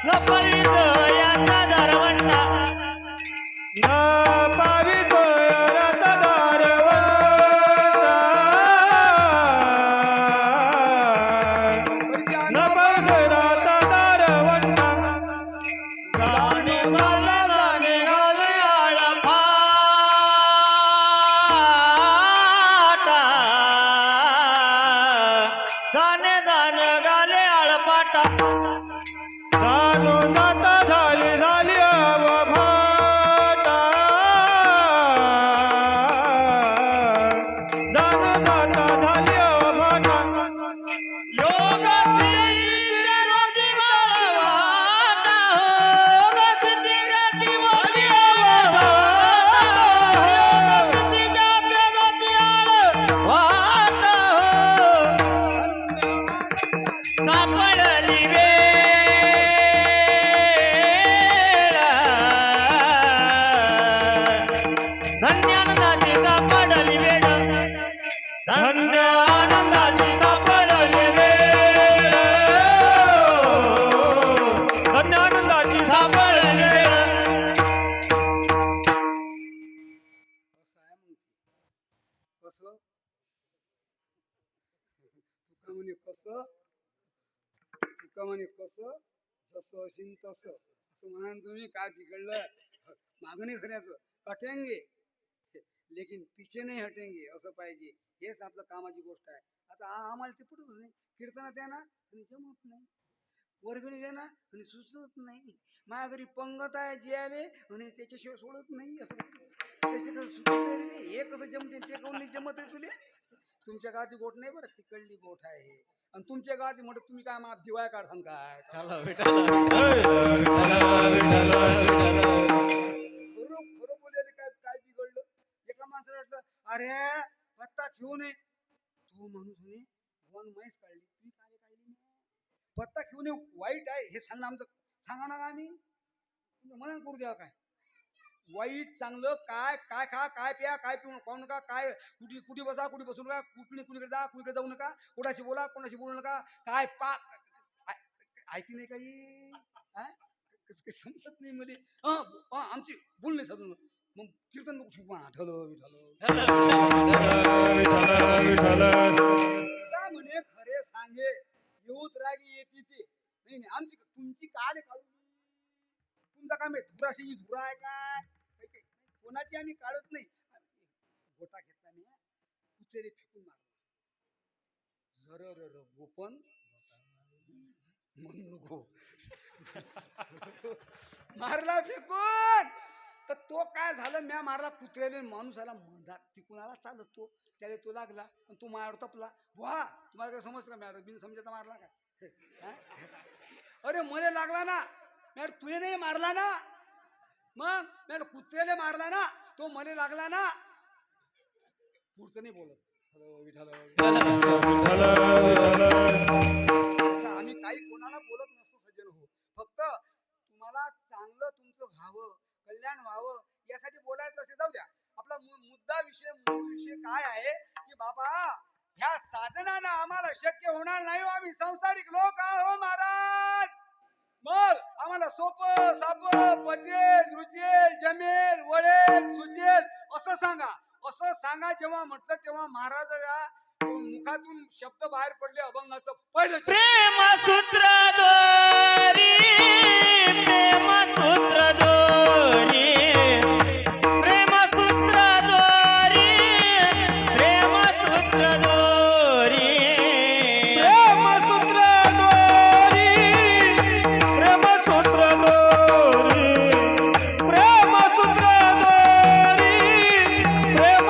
लपवितो याचा दारवंटा न पावितो रथदार न पावितो रथदार वंटा गाणे गाले आळ फाटा गाणे गाले आळपाटा जाणू जाता झाली अवभाटा जाणू जाता झाली अवभाटा सापडली वेळ धन्यानंदाची सापडली वेळ धन्य आनंदाची सापडली वेळ धन्य आनंदाची सापडली वेळ कसं तुका म्हणे कसं जसं असेल तसं असं म्हणा तुम्ही काय बिघडलं मागणी सऱ्याचं हटेंगे लेकिन पीछे नाही हटेंगे असं पाहिजे हेच आपलं कामाची गोष्ट आहे आता आम्हाला ते पटतच नाही कीर्तनात द्या ना आणि जमत नाही वर्गणी द्या ना आणि सुचत नाही माझ्या घरी पंगत आहे जे आले आणि त्याच्याशिवाय सोडत नाही असं त्याचे कसं सुचत नाही रे ते. हे कसं जमते ते कोण नाही जमत रे तुले तुमच्या गावाची गोट नाही बरं तिकडली गोठ आहे आणि तुमच्या गावाची म्हणत तुम्ही काय माप जिवाय काढ सांग काय खरं बोलायला काय काय बिघडलं एका माणसाला वाटलं अरे पत्ता घेऊ नये तू माणूस म्हणे वन म्हैस काढली ती काय काढली नाही पत्ता घेऊ नये वाईट आहे हे सांग ना आमचं सांगा ना आम्ही म्हणून करू द्या काय वाईट चांगलं काय काय खा काय प्या काय पिऊ पाहू नका काय कुठे कुठे बसा कुठे बसू नका कुणीकडे जा कुणीकडे जाऊ नका कोणाशी बोला कोणाशी बोलू नका काय पाक ऐकी नाही काही कसं काही समजत नाही मध्ये आमची बोल नाही साधून मग कीर्तन ठलं म्हणे खरे सांगे येऊत रागी येते ते नाही नाही आमची तुमची काल काढू तुमचा काम आहे धुराशी धुरा आहे काय कोणाची आम्ही काढत नाही गोटा घेतला मी कुचेरे फेकून मारला जर गोपन म्हणू मारला फेकून तर तो काय झालं म्या मारला कुत्र्याने माणूस आला मधात तिकुणाला चालत तो त्याला तो लागला पण तो मायावर तपला वा तुम्हाला काय समजतं का म्या बिन समजायचा मारला काय अरे मला लागला ना मॅड तुने नाही मारला ना मग मॅड कुत्र्याने मारला ना तो मला लागला ना पुढचं नाही बोलत आम्ही काही कोणाला बोलत नसतो सज्जन हो फक्त तुम्हाला चांगलं तुमचं व्हावं कल्याण व्हावं यासाठी बोलायचं असे जाऊ द्या आपला मुद्दा मूळ विषय काय आहे की बाबा ह्या साधनानं आम्हाला शक्य होणार नाही हो आम्ही संसारिक लोक आहो महाराज मग आम्हाला सोपं सापं पचेल रुचेल जमेल वळेल सुचेल असं सांगा जेव्हा म्हटलं तेव्हा महाराजाच्या मुखातून शब्द बाहेर पडले अभंगाचं पहिलं प्रेम सूत्र दोरी प्रेम सूत्र दोरी प्रेम सूत्र दोरी प्रेम सूत्र दोरी प्रेम सूत्र दोरी प्रेम सूत्र दोरी प्रेम सूत्र दोरी प्रेम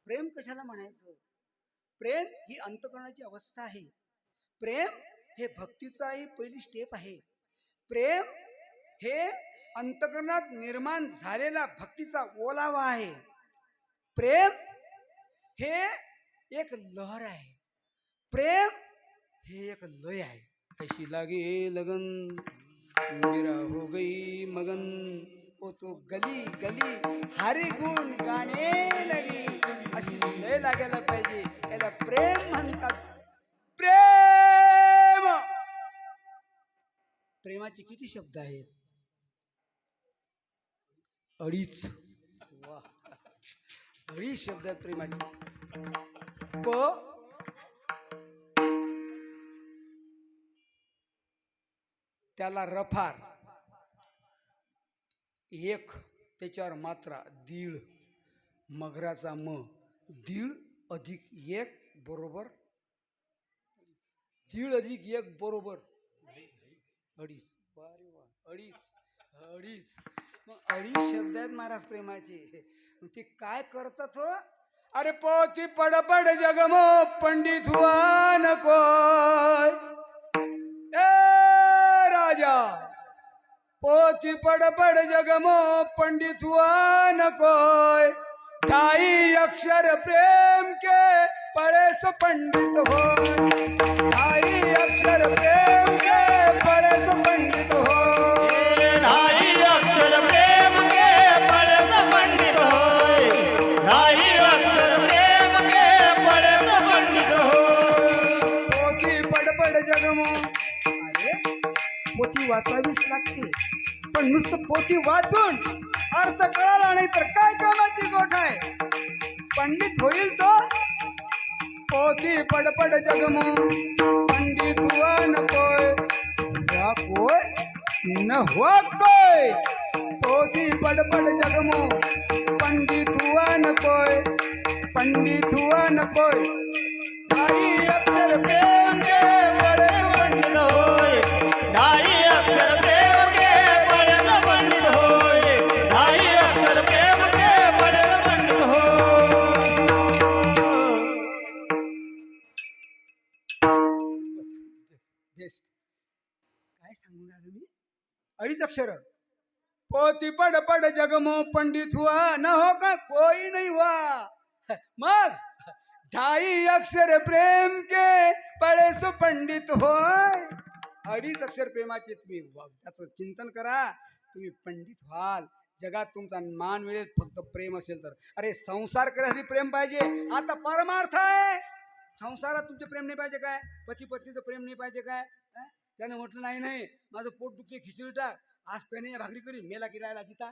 प्रेम कशाला म्हणायचं? प्रेम ही अंतःकरणाची अवस्था आहे. प्रेम हे भक्तीचाही पहिली स्टेप आहे. प्रेम हे अंतःकरणात निर्माण झालेला भक्तीचा ओलावा आहे. प्रेम हे एक लहर आहे. प्रेम हे एक लय आहे. ऐशी लागे लगन मेरा हो गई मगन, ओ तो गली गली हरी गुण गाणे लगी, अशी लय लागायला पाहिजे. याला प्रेम म्हणतात. प्रेम. प्रेमाचे किती शब्द आहेत? अडीच. वा, अडीच शब्द आहेत प्रेमाचे. प, त्याला रफार एक, त्याच्यावर मात्रा दीड, मगराचा म, दीड अधिक एक बरोबर, दीड अधिक एक बरोबर अडीच. अरे वा, अडीच. अडीच. मग अडीच शब्द आहेत महाराज प्रेमाचे. ते काय करतात हो? अरे पोती पडपड जगमो पंडित हुआ नको, राजा पोती पडपड जगमो पंडित हुआ नको, ढाई अक्षर प्रेम के पढ़े सो पंडित हो, ढाई अक्षर प्रेम के पढ़े सो पंडित हो, ढाई अक्षर प्रेम के पढ़े सो पंडित हो, ढाई अक्षर प्रेम के पढ़े सो पंडित हो. पोथी पडपड जगमो. अरे पोथी वाचावीच लागते, पण नुसतं पोथी वाचून अर्थ कळाला नाही तर काय कामाची गोष्ट आहे? पंडित होईल तो. पोथी पडपड जगमो पंडित हुआ न कोय, या कोय न हुआ कोय. पोथी पडपड जगमो पंडित हुआ न कोय, पंडित हुआ न कोय. ढाई अक्षर प्रेम के बड़े पंडित होय, ढाई अक्षर प्रेम के पढ़े सो पंडित होय, ढाई अक्षर प्रेम के पढ़े सो पंडित हो. बेस्ट. काय सांगून आलो मी? अडीच अक्षर. पोथी पडपड जगमो पंडित हुआ न हो का कोई नहीं हुआ. मग ढाई अक्षर प्रेम के पढ़े सो पंडित होय. अडीच अक्षर प्रेमाचे तुम्ही त्याचं चिंतन करा, तुम्ही पंडित व्हाल. जगात तुमचा मान मिळेल फक्त प्रेम असेल तर. अरे संसार करायसाठी प्रेम पाहिजे. आता परमार्थ आहे. संसारात तुमचे प्रेम नाही पाहिजे काय? पती पत्नीचं प्रेम नाही पाहिजे काय? त्याने म्हटलं नाही नाही माझं पोट दुखते, खिचडी टाक, आज पेने भाकरी करी, मेला की राहिला तिथं.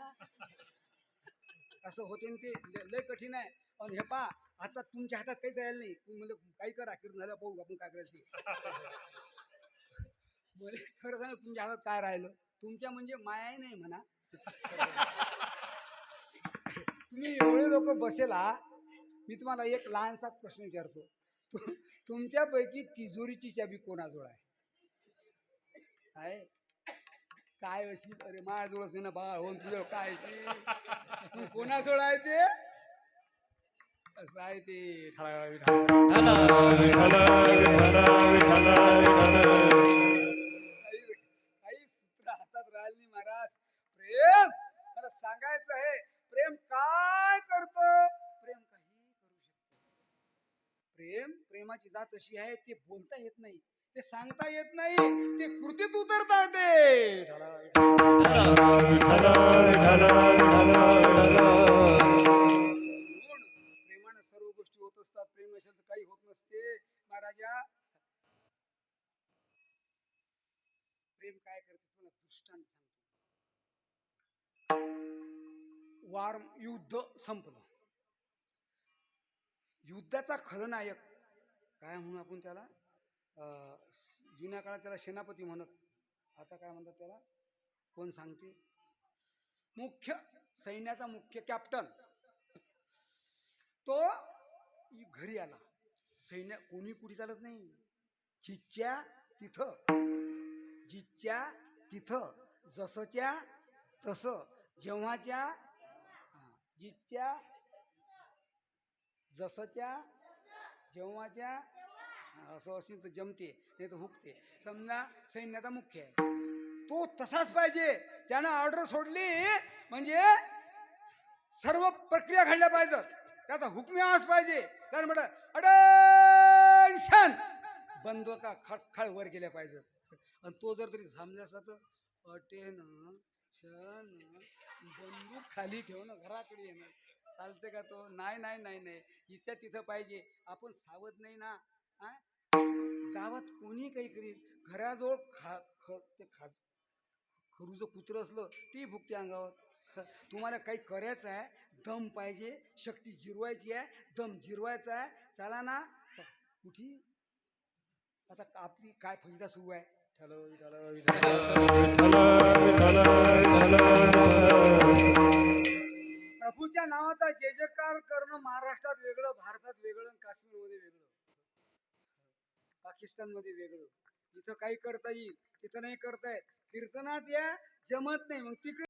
असं होते ते. लय कठीण आहे. आणि हे पा आता तुमच्या हातात काहीच राहिलं नाही. तुम्ही म्हणजे काही करा, कीर्तन झालं पाहू आपण काय करायचं. बोले खरं सांग, तुमच्या हातात काय राहिलं? तुमच्या म्हणजे माया नाही म्हणा. तुम्ही एवढे लोक बसेला. मी तुम्हाला एक लहानसा प्रश्न विचारतो. तुमच्यापैकी तिजोरीची चाबी कोणाजवळ आहे? आहे काय अशी? अरे माझ्याजवळच नाही ना बा. हो तुझ्याजवळ काय अशी? कोणाजवळ आहे ते? असं आहे ते. काही सूत्र हातात राहिलं नाही महाराज. प्रेम मला सांगायचं आहे. प्रेम काय करतं? प्रेम काही करू शकतो. प्रेम, प्रेमाची जात अशी आहे, ते बोलता येत नाही, ते सांगता येत नाही, ते कृतीत उतरता येते. प्रेमानं सर्व गोष्टी होत असतात. प्रेम नसेल तर काही होत नसते महाराजा. प्रेम काय करते तुम्हाला दृष्टांत सांगतो. वार युद्ध संपलं. युद्धाचा खलनायक काय म्हणू आपण त्याला? जुन्या काळात त्याला सेनापती म्हणत, आता काय म्हणतात त्याला? कोण सांगते? मुख्य सैन्याचा मुख्य कॅप्टन. तो घरी आला. सैन्य कोणी कुठे चालत नाही. जिच्या तिथं, जिच्या तिथं, जसच्या तसं, जेव्हाच्या जिच्या जसंच्या जेव्हाच्या असं असेल तर जमते नाही तर हुकते. समजा सैन्याचा मुख्य आहे तो तसाच पाहिजे. त्यानं ऑर्डर सोडली म्हणजे सर्व प्रक्रिया घडल्या पाहिजेत. त्याचा हुकमी आवाज पाहिजे. त्यानं म्हटलं अटेन्शन बंदुका खळखळ वर गेल्या पाहिजेत. आणि तो जर तरी थांबला असला तर अटेन्शन बंदूक खाली ठेवणं घराकडे येणं चालते का? तो नाही नाही नाही नाही इथं तिथं पाहिजे. आपण सावध नाही ना. हा? गावात कोणी काही करील. घराजवळ खरूचं कुत्र असलं ते भुकते अंगावर. तुम्हाला काही करायचं आहे दम पाहिजे. शक्ती जिरवायची आहे दम जिरवायचा आहे. चला ना कुठे आता आपली काय फजिता सुरू आहे. ठलो ठलो प्रभूच्या नावाचा जय जयकार करणं महाराष्ट्रात वेगळं, भारतात वेगळं, काश्मीरमध्ये वेगळं, पाकिस्तानमध्ये वेगळं. इथं काही करता येईल तिथं नाही करता येत. कीर्तनात या जमत नाही मग तिकडे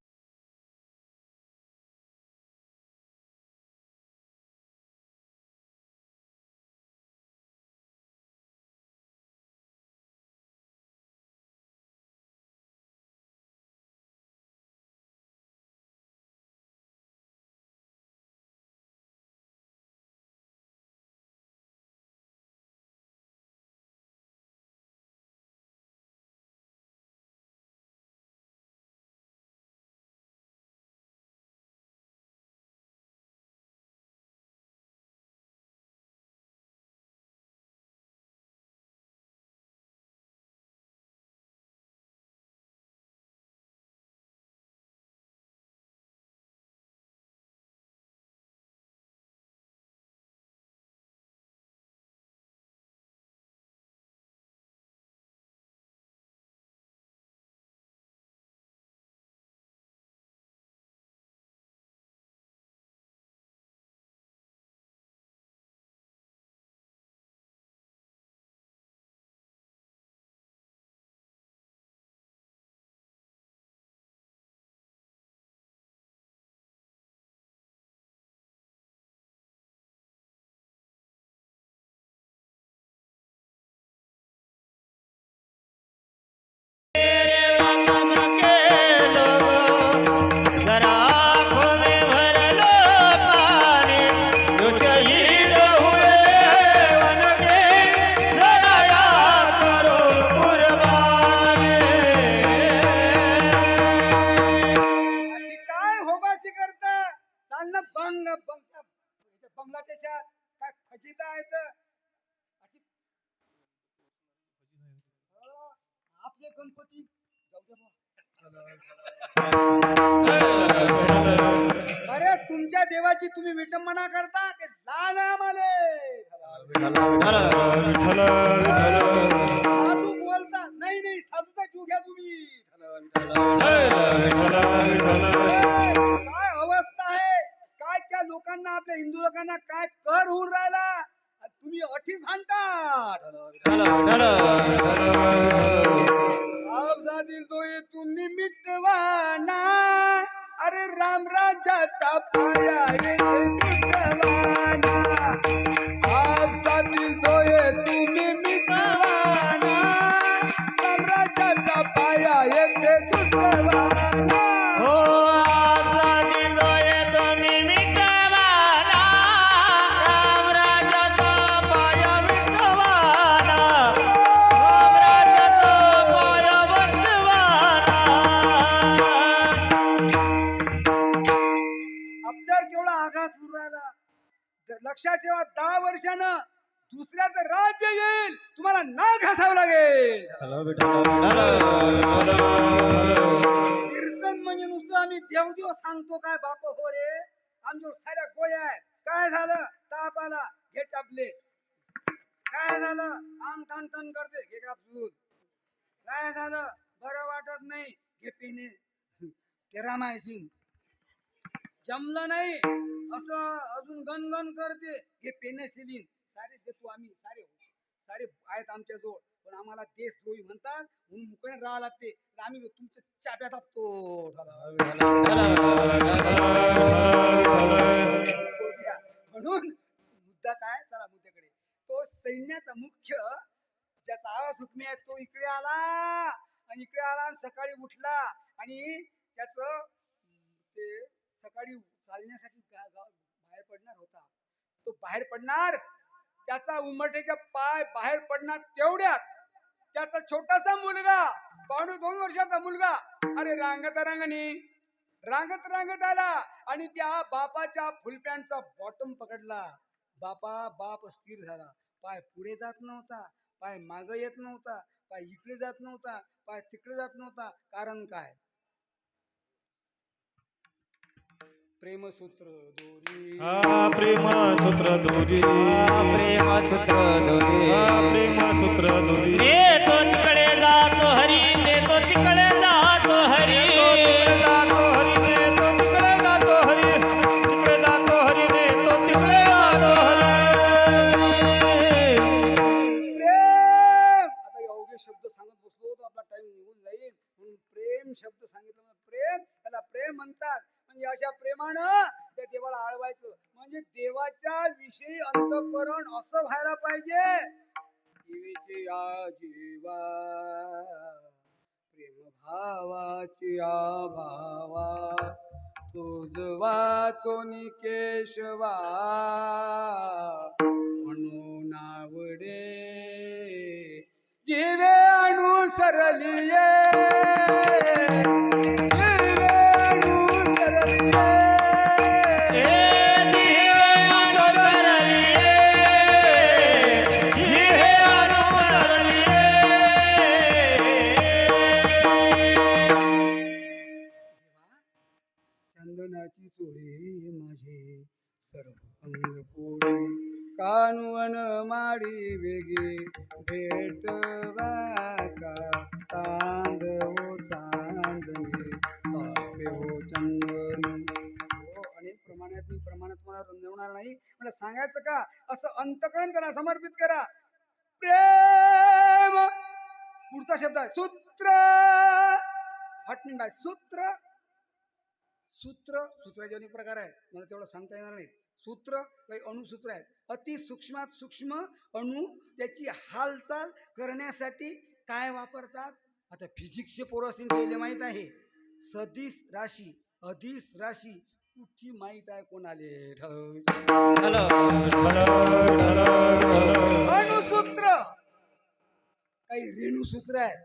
बंगलादेशात काय फजिता आहेत. आपले गणपती जाऊ दे अरे तुमच्या देवाची तुम्ही विटंबना करता की लाज आहे आम्हाले. साधू बोलता नाही नाही साधूचा जीव घ्या तुम्ही. काय अवस्था आहे काय त्या लोकांना आपल्या हिंदू लोकांना काय कर होऊन राहिला. तुम्ही अठीच म्हणतात तो तुम्ही मिटवाना. अरे रामराजाचा पाया मिटवाना. आपसातील तोय तुम्ही मिटवाना. रामराजाचा पाया येथे चुकवाना. लक्षात ठेवा 10 वर्षानं दुसऱ्याचं राज्य येईल तुम्हाला नाक घासावं लागेल. कीर्तन म्हणजे नुसतं आम्ही देवदेव सांगतो काय बाप हो रे. आमच्यावर साऱ्या गोळ्या आहेत. काय झालं ताप आला घे टॅबलेट. काय झालं अंग तण तण करते घे कापसूल. काय झालं बरं वाटत नाही घे पेने टेरामायसिन. जमलं नाही असं अजून गणगण करते हे पेनिसिलिन. सारे देतो आम्ही. सारे सारे आहेत आमच्या जवळ पण आम्हाला देशद्रोही म्हणतात म्हणून मुकणे राहावं लागते. आम्ही तुमच्या चाप्यात असतो. म्हणून सैन्याचा मुख्य ज्याचा आवाज हुकमी आहे तो इकडे आला आणि सकाळी उठला आणि त्याच ते सकाळी चालण्यासाठी बाहेर पडणार होता. तो बाहेर पडणार, त्याचा उंबरठ्याच्या पाय बाहेर पडणार तेवढ्यात त्याचा छोटासा मुलगा 2 वर्षाचा मुलगा अरे रांगत आला आणि त्या बापाच्या फुलपॅन्टचा बॉटम पकडला. बाप स्थिर झाला. पाय पुढे जात नव्हता, पाय माग येत नव्हता, पाय इकडे जात नव्हता, पाय तिकडे जात नव्हता. कारण काय? प्रेमसूत्र दोरी प्रेमसूत्र दोरी प्रेमसूत्र दोरी प्रेमसूत्र दोरी नेतो तिकडे जातो हरी नेतो तिकडे जातो हरी जातो हरी नेतो तिकडे जातो हरी तिकडे जातो हरी नेतो तिकडे जातो हरी. प्रेम. आता एवढे शब्द सांगत बसलो तर आपला टाइम निघून जाईल म्हणून प्रेम शब्द सांगितलं. प्रेम त्याला प्रेम म्हणतात. म्हणजे अशा प्रेमानं त्या देवाला आळवायचं. म्हणजे देवाच्या विषयी अंतःकरण असं व्हायला पाहिजे. देवीची या जीवा प्रेम भावाची आभावा तुझ वाचोनी केशवा म्हणून आवडे जीवे अनुसरलिये चंदनाची चोळी माझी सर्व अंग पोळी कानवण माडी वेगे भेटवा का चांदवो चांदणे चापेवो चंदन. हो, अनेक प्रमाणात मी प्रमाणात मला रंजवणार नाही. मला सांगायचं का असं अंतकरण त्याला समर्पित करा. प्रेम. पुढचा शब्द आहे सूत्र. हटमिन बाय सूत्र. सूत्राचे अनेक प्रकार आहेत, मला तेवढं सांगता येणार नाही. सूत्र काही अणुसूत्र आहेत. अति सूक्ष्मात सूक्ष्म अणु त्याची हालचाल करण्यासाठी काय वापरतात. आता फिजिक्सचे पोरं असतील त्याला माहित आहे. सदिश राशी अधिस राशी कुठची माहित आहे कोणाले. अणुसूत्र काही रेणुसूत्र आहेत.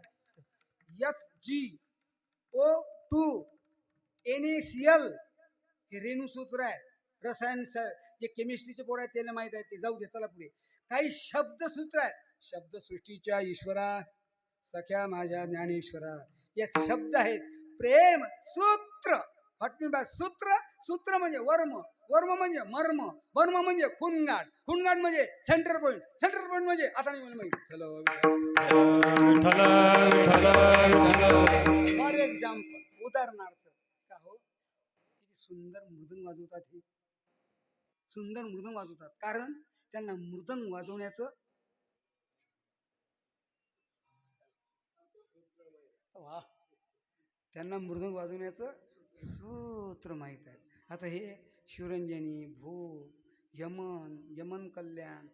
SgO2 NaCl हे रेणुसूत्र आहे. रसायन जे केमिस्ट्रीचे पोर आहेत त्याला माहित आहे. ते जाऊ दे, चला पुढे. काही शब्दसूत्र आहेत. शब्दसृष्टीच्या ईश्वरा सख्या माझ्या ज्ञानेश्वरा या शब्द आहेत. प्रेम सूत्र. हटमिबा सूत्र. सूत्र म्हणजे वर्म. वर्म म्हणजे मर्म. मर्म म्हणजे खुणगाठ. खुणगाठ म्हणजे सेंटर पॉइंट. सेंटर पॉइंट म्हणजे आता नाही मला माहिती. चलो फॉर एक्झाम्पल उदाहरणार्थ का हो किती सुंदर मृदंग वाजवतात. हे सुंदर मृदंग वाजवतात कारण त्यांना मृदंग वाजवण्याचं सूत्र माहित आहे. आता हे शिवरंजनी भू यमन कल्याण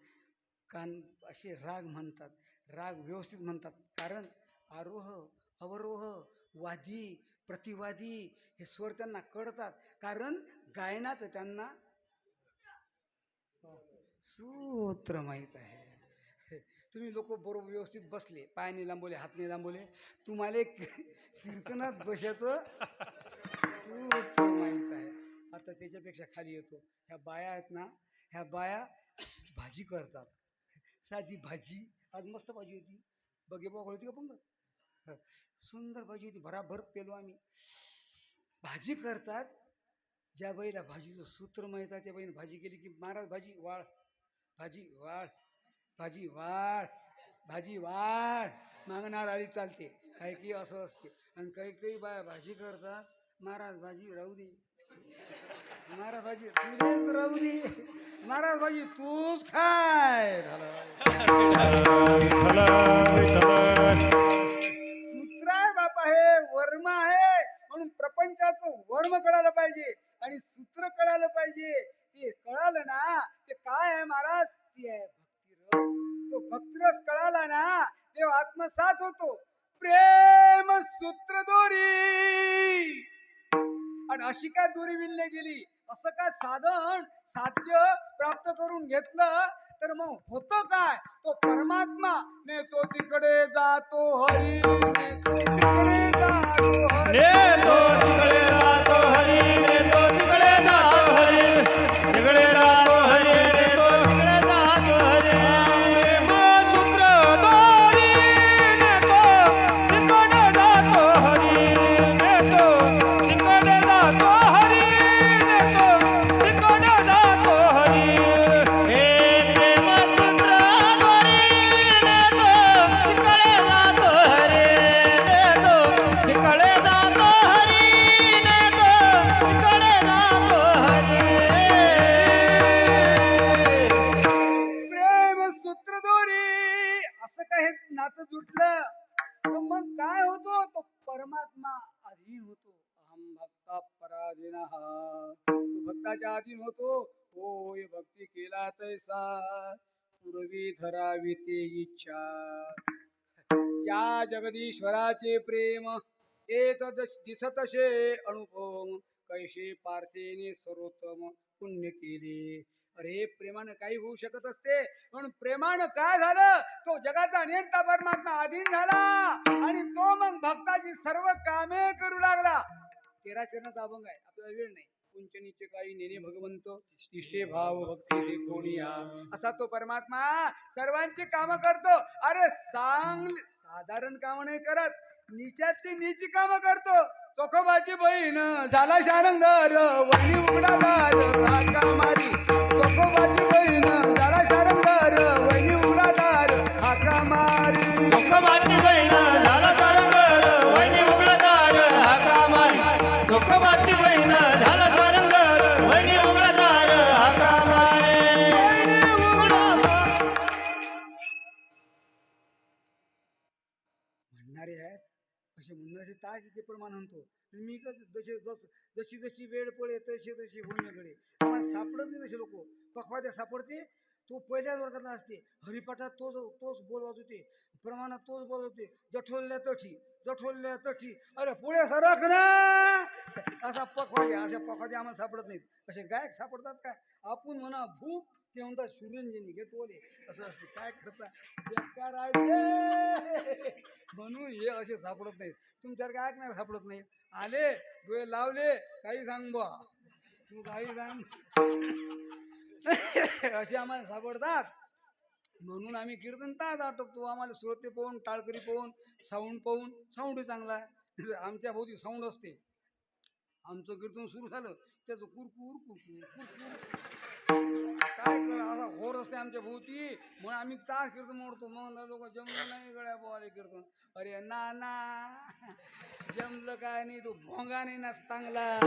कान असे राग म्हणतात. राग व्यवस्थित म्हणतात कारण आरोह अवरोह वादी प्रतिवादी हे स्वर त्यांना कळतात. कारण गायनाचं त्यांना सूत्र माहित आहे. तुम्ही लोक बरोबर व्यवस्थित बसले, पायाने लांबवले, हातने लांबवले, तुम्हाला कीर्तनात बसायचं सूत्र माहित आहे. आता त्याच्यापेक्षा खाली येतो. ह्या बाया आहेत ना, ह्या बाया भाजी करतात. साधी भाजी. आज मस्त भाजी होती. बघे बघ होती का पंग. सुंदर भाजी होती. भराभर पेलो आम्ही. भाजी करतात. ज्या बाईला भाजीचं सूत्र माहीत आहे त्या बाईने भाजी केली की महाराज भाजी वाळ, भाजी वाळ, भाजी वाळ, भाजी वाळ मागणार आली चालते. काही काही असं असते. आणि काही काही बाया भाजी करतात. महाराज भाजी राहू दे, महाराज भाजी तुझेच राहू दे, महाराज भाजी तूच खाय. सूत्र आहे बापा, हे वर्म आहे. म्हणून प्रपंचाचं वर्म कळायला पाहिजे आणि सूत्र कळायला पाहिजे. ते कळालं ना ते काय आहे महाराज, ती आहे भक्ती रस. तो भक्तरस कळाला ना तेव्हा आत्मसात होतो. प्रेम सूत्र दोरी आणि अशी काय दोरी विणली गेली, असं काय साधन साध्य प्राप्त करून घेतलं तर मग होतो काय, तो परमात्मा ने तो तिकडे जातो हरी, ने तो तिकडे जातो हरी, नेतो तिकडे जातो हरी, नेतो तिकडे जातो हरी, तिकडे जातो हरी, नेतो तिकडे जातो हरी. प्रेमसूत्र दोरी नेतो तिकडे जातो हरी, नेतो तिकडे जातो हरी, नेतो तिकडे जातो हरी. हे प्रेमसूत्र दोरी नेतो तिकडे जातो हरी, नेतो तिकडे जातो हरी, नेतो तिकडे जातो हरी. प्रेम सूत्र दोरी असं काय हे नातं जुटलं तर मग काय होतो, तो परमात्मा अधीन होतो. अहम भक्ता पराधीन, तो भक्ताच्या अधीन होतो. होय भक्ती केला तैसा पूर्वी धरावी ते इच्छा. त्या जगदीश्वराचे प्रेम येत दिसतसे अनुभव, कैसे पार्थेने सर्वोत्तम पुण्य केले. अरे प्रेमानं काही होऊ शकत असते, पण प्रेमानं काय झालं, तो जगाचा नियंता परमात्मा अधीन झाला आणि तो मग भक्ताची सर्व कामे करू लागला. 13 चरणाचा अभंग आहे, आपल्याला वेळ नाही. कुंचनीचे काही नेने भगवंत, तिष्ठे भाव भक्ती देखोनिया. असा तो परमात्मा सर्वांची कामं करतो. अरे साधारण कामं नाही करत, नीचातली नीची कामं करतो. चोखोबाची बहीण झाला शारंगार, वहिनी उघडादार हाका मारी. चोखोबाची बहीण झाला शारंगार, वहिनी उघडादार हाका मारी. चोखोबाची बहीण झाला सारंगार, वहिनी उघडदार हाका मारी. चोखोबाची बहीण झाला सारंगार, वहिनी उघडदार हाका मारी. म्हणणारे आहेत असे म्हणण्याचे तास इथे प्रमाण म्हणतो. मी जशी जशी वेळ पडे तशी तशी होण्याकडे आम्हाला सापडत नाही. तसे लोक पखवाद्या सापडते, तो पहिल्याच वर्गातला असते. हरिपाठात तोच बोलवत होते, प्रमाणात तोच बोलत होते. जठोलल्या तठी, जठोलल्या तठी, अरे पुढे सरक ना, असा पखवाद्या. अशा पखवाद्या आम्हाला सापडत नाहीत. असे गायक सापडतात काय, आपण म्हणा भूप, ते म्हणतात सुरंजनी घे टोले, असं असते. काय करता बेकार आहे म्हणून हे असे सापडत नाहीत. तुमच्यावर काय ऐकणार सापडत नाही. आले डोळे लावले, काही सांग बा, तू काही सांग असे आम्हाला सापडतात. म्हणून आम्ही कीर्तनतात आटोपतो. आम्हाला श्रोते पाहून, टाळकरी पाहून, साऊंड पाहून. साऊंड चांगला आहे, आमच्या भोवती साऊंड असते. आमचं कीर्तन सुरू झालं त्याचं कुरकुर कुरकुर कुरकुर काय करा, असा घोर असते आमच्या भोवती. म्हणून आम्ही तास कीर्तन मोडतो. मग लोक जमलं नाही गळ्या बोवाले कीर्तन. अरे ना जमलं काय नाही, तो भोंगा नाही ना चांगला.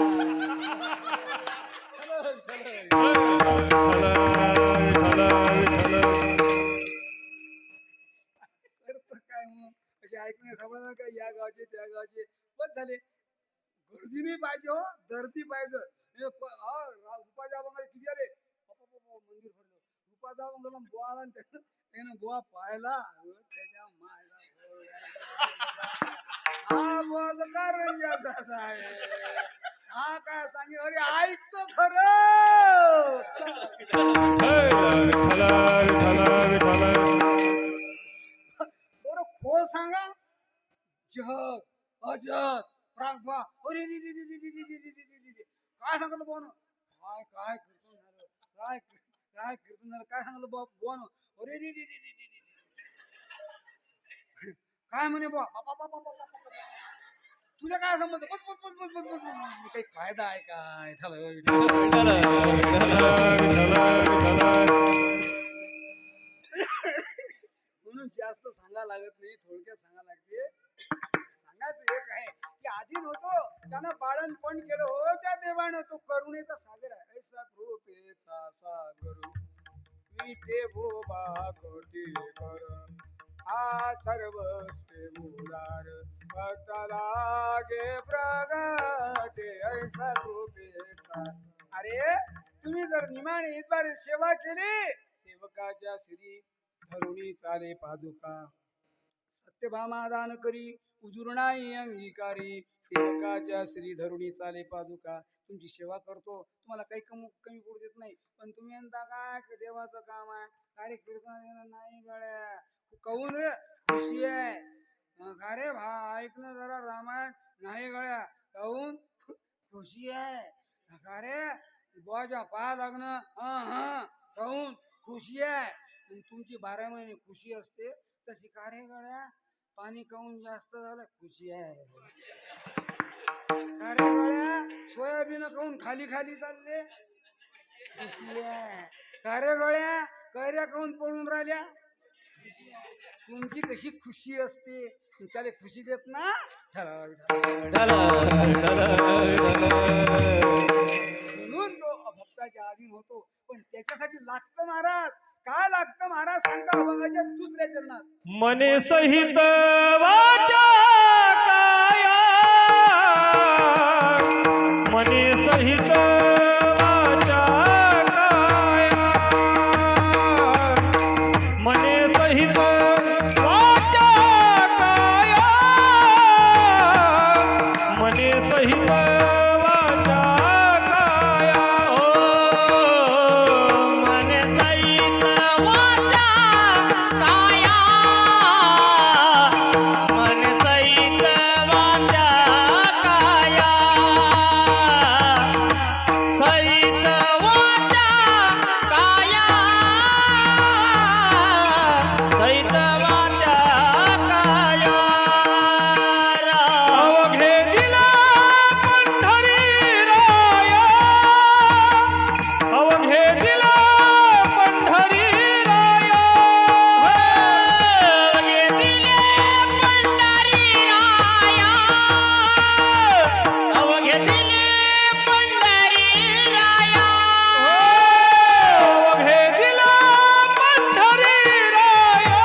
काय मग असे ऐकणे खबर काय, या गावचे त्या गावचे बस झाले. गर्दी नाही पाहिजे हो, गर्दी पाहिजे. रुपाच्या अभंगाला किती आले, मंदिर भरलं. रुपाचा अभंगाला बुवा आला, त्यानं बुवा पाहिला, त्याच्या मायला हा बुवाचं कारण असं आहे. हा काय सांगे, अरे ऐकतो खरं. बरं खोल सांगा, जग अजग प्राग्वा, अरे काय सांगत बोन, काय कीर्तन झालं, काय कीर्तन झालं, काय सांगत बोन, अरे काय म्हणे बुवा, तुला काय समजलं, बस बस बस बस बस बस, काही फायदा आहे काय. म्हणून जास्त सांगा लागत नाही, थोडक्यात सांगा लागते. सांगायचं एक आहे की अधीन होतो, त्यानं बाळणपण केलं हो त्या देवानं. तो करुणेचा सागर आहे, ऐसा कृपेचा सागर विटे भोबा कोटी कर. हा सर्वस्वे मुरार भक्त लागे प्रगटे, ऐसा कृपेचा. अरे तुम्ही जर निमाणे इतबार सेवा केली, सेवकाच्या श्री धरुणी चाले पादुका सत्यभामा दान करी उजुरणाई अंगीकारी सेवकाच्या श्री धरुणी चाले पादुका तुमची सेवा करतो तुम्हाला काही कमी पडू देत नाही पण तुम्ही म्हणता काय देवाचं काम आहे अरे कीर्तन नाही गड्या कहून रे खुशी आहे का रे ऐक ना जरा रामायण नाही गड्या कहून खुशी आहे का रे बुवाच्या पाया लागणं हा हा कहून खुशी आहे तुमची 12 महिने खुशी असते तशी का रे गड्या पाणी काऊन जास्त झालं खुशी आहे का रे गड्या सोयाबीन काऊन खाली खाली चालले खुशी आहे का रे गड्या कैऱ्या काऊन पडून राहिल्या तुमची कशी खुशी असते त्याला खुशी देत ना म्हणून तो भक्ताच्या अधीन होतो पण त्याच्यासाठी लागतं महाराज काय लागतं महाराज सांगता अभंगाच्या दुसऱ्या चरणात मने सहित वाचा काया मने सहित वाचा काया मने सहित वाचा काया मने सहित वाचा काया मने सहित वाचा काया मने सहित वाचा काया सहित वाचा काया सहित वाचा काया अवघे दिला पंढरी राया अवघे दिला पंढरी राया अवघे दिले पंढरी राया अवघे दिले पंढरी राया अवघे दिला पंढरी राया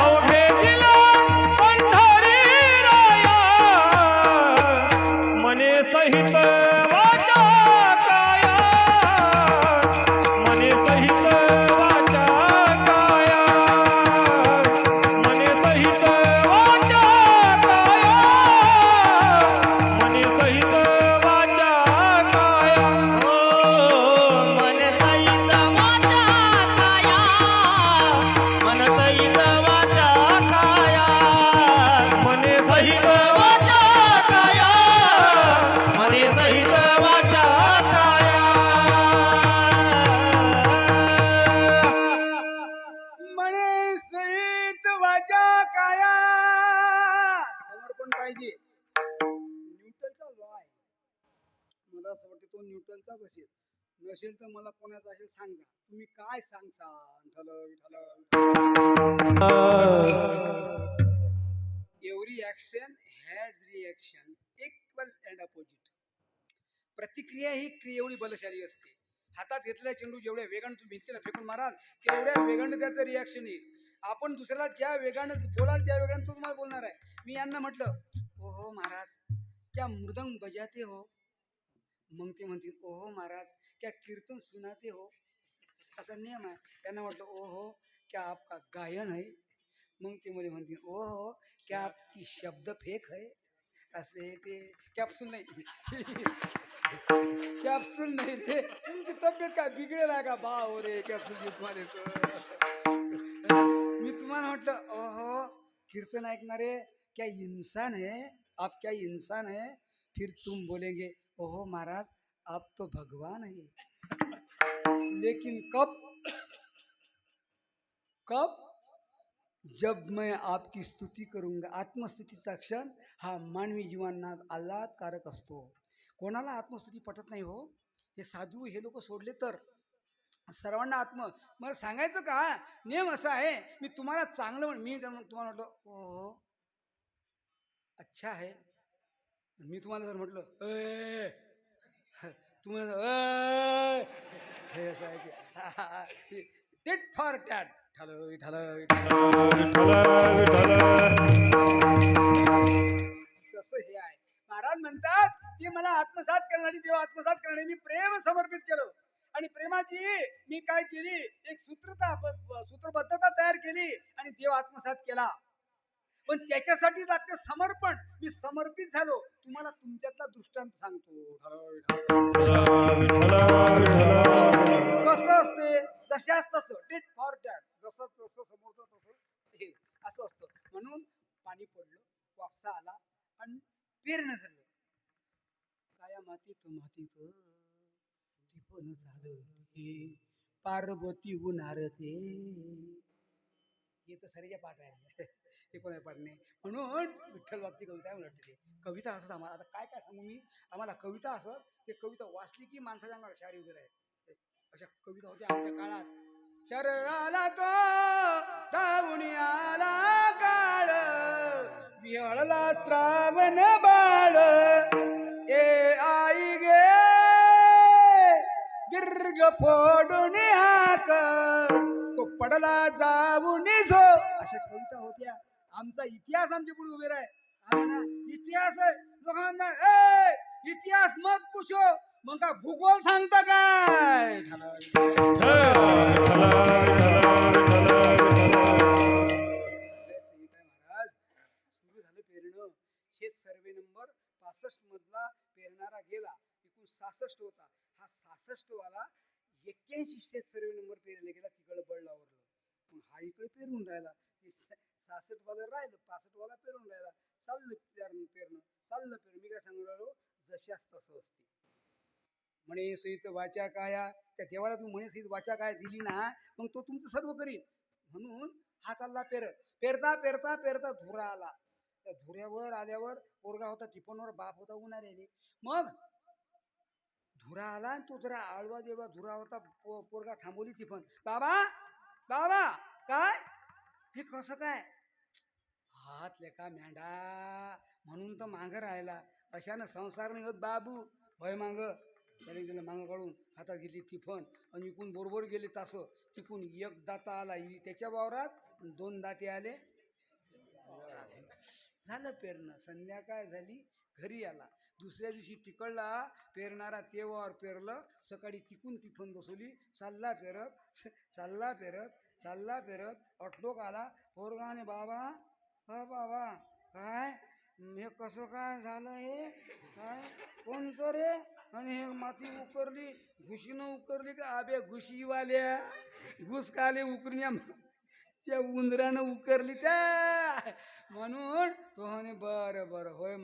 अवघे दिला पंढरी राया मने सहित वाचा काया मने सहित वाचा काया मने सहित वाचा काया मने सहित वाचा काया मन सहित वाचा काया मन सहित वाचा काया मने सहित वाचा काया मने सहित वाचा काया म्हणे सहित वाचा काया समर्पण पाहिजे न्यूटनचा लॉ आहे मला असं वाटतं तो न्यूटनचा बसेल नसेल तर मला कोणाचा असेल सांगा तुम्ही काय सांगता every action has reaction equal and opposite प्रतिक्रिया ही एवढी बलशाली असते हातात घेतलेला चेंडू जेवढ्या वेगाने तुम्ही भिंतीला फेकून माराल तेवढ्या वेगाने त्याचं रिॲक्शन येईल आपण दुसऱ्याला ज्या वेगानं बोलाल त्या वेगाने तो तुम्हाला बोलणार आहे मी यांना म्हटलं ओ हो महाराज क्या मृदंग बजाते हो मग ते म्हणतील ओ हो महाराज क्या कीर्तन सुनाते हो असा नियम आहे त्यांना म्हटलं ओ हो क्या आपका गायन है मग ते मला म्हणतील ओ हो क्या आपकी शब्द फेक है असे ते कॅप्सूल नाही कॅप्सूल नाही रे तुमची तब्येत काय बिघडेल आहे का बा हो रे कॅप्सूल जे तुम्हाला येतं. मी तुम्हाला म्हटलं ओहो कीर्तन ऐकणारे क्या इंसान है आप क्या इंसान है फिर तुम बोलेंगे ओहो महाराज आप तो भगवान है लेकिन कब जब मैं आपकी स्तुति करूंगा आत्मस्तुतीचा क्षण हा मानवी जीवनात आल्हादकारक असतो कोणाला आत्मस्तुती पटत नाही हो हे साधू हे लोक सोडले तर सर्वांना मला सांगायचं का नियम असा आहे मी तुम्हाला चांगलं मी तुम्हाला म्हटलं हो अच्छा आहे मी तुम्हाला जर म्हटलं तुम्हाला हे असं आहे की टेट फॉर टॅट तसं हे आहे महाराज म्हणतात की मला आत्मसात करणारी देव आत्मसात करणारी मी प्रेम समर्पित केलं आणि प्रेमाची मी काय केली, एक सूत्रबद्धता तयार केली आणि देव आत्मसात केला. पण त्याच्यासाठी लागते समर्पण. मी समर्पित झालो. तुम्हाला तुमच्यातला दृष्टांत सांगतो. कसं असते, जशाच तसं, टेट फॉर टॅट, जसं तसं समोरचं तसं हे असं असतं. म्हणून पाणी पडलं, वापसा आला आणि पेरणं झालं. काया मातीत टिपण झालं ते, पार्वती उन्हारते. हे तर सरीच्या पाठ आहे, हे कोणा पाठ नाही. म्हणून विठ्ठल बागची कविता आहे. म्हणते ते कविता असत आम्हाला. आता काय काय सांगू मी, आम्हाला कविता असत. ते कविता वाचली की माणसाच्या अंगावर शारी वगैरे आहे. अशा कविता होत्या आमच्या काळात. शर आला तो धावून आला काळ, विहळला श्रावण बाळ, ए आई गे दीर्घ फोडून हाक, तो पडला जाऊन झो. अशा कविता होत्या. आमचा इतिहास आमच्या पुढे उभे राहे. आम्ही ना इतिहास आहे लोकांना, इतिहास मग पुछो, मग का भूगोल सांगता काय. महाराज सुरू झालं पेरणं. शेत सर्वे नंबर 65 मधला पेरणारा गेला. एकूण 66 होता. हा 66 वाला 81 शेत सर्वे नंबर पेरला गेला. तिकडे बळ लावरलं. मग हा इकडे पेरून राहिला. 66 वाला राहिलं, 65 वाला पेरून राहिला. चाललं पेरणं चाललं पेरणं. मी काय सांगू राहिलो, जशाच तसं असते. म्हणे सहित वाचा काया, त्या देवाला तू म्हणे सहित वाचा काय दिली ना, मग तो तुमचं सर्व करील. म्हणून हा चालला पेरता पेरता पेरता धुरा आला. त्या धुऱ्यावर आल्यावर पोरगा होता टिपणवर, बाप होता उन्हाळ्याने. मग धुरा आला आणि तो जरा आळवा देळवा धुरा होता. पोरगा थांबवली टिपण. बाबा बाबा काय हे कसं काय. हात लेका मेंढा म्हणून तर मागं राहिला. अशानं संसार नाही होत बाबू. भय माग त्याने त्याला मागं काढून हातात घेतली तिफण आणि इकून बरोबर गेले तास. तिकून एक दाता आला त्याच्या वावरात, 2 दाते आले. झालं पेरणं. संध्याकाळ झाली, घरी आला. दुसऱ्या दिवशी तिकडला पेरणारा तेव्हावर पेरलं. सकाळी तिकून तिफण बसवली. चालला पेरत चालला पेरत चालला पेरत अटलोक आला. पोरगाने बाबा बाबा काय हे कसं काय झालं, हे काय कोणचं रे. आणि हे माती उकरली, घुशीनं उकरली का. आबे घुशीवाल्या घुस काले उकरून त्या उंदरानं उकरली त्या. म्हणून तो म्हणे बरं बरं होय.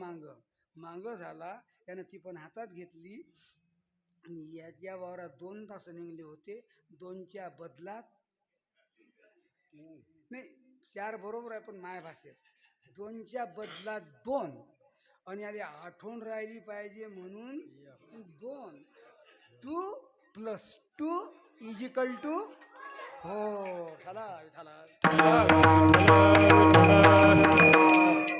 मांग झाला. त्यानं ती पण हातात घेतली. याच्या वावरात 2 तास निघले होते. 2च्या बदलात नाही 4 बरोबर आहे, पण माया भाषेत 2च्या बदलात 2 आणि आधी आठवण राहिली पाहिजे म्हणून 2. 2 + 2 = हो. झाला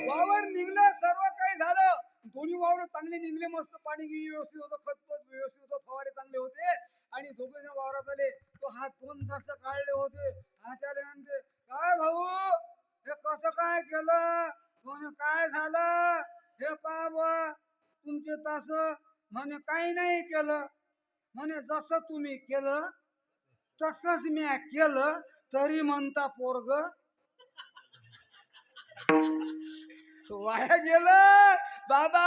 वावर निघलं, सर्व काही झालं. दोन्ही वावर चांगले निघले. मस्त पाणी व्यवस्थित होतं, खतपत व्यवस्थित होतं, फवारे चांगले होते. आणि दोघे जण वावरात आले. तो हा 2 तास काढले होते. हा त्याला म्हणते काय भाऊ हे कसं काय केलं. म्हणे काय झालं हे पाहा तुमचे तास. म्हणे काही नाही केलं. म्हणे जसं तुम्ही केलं तसंच मी केलं, तरी म्हणता पोरग वाया गेलं. बाबा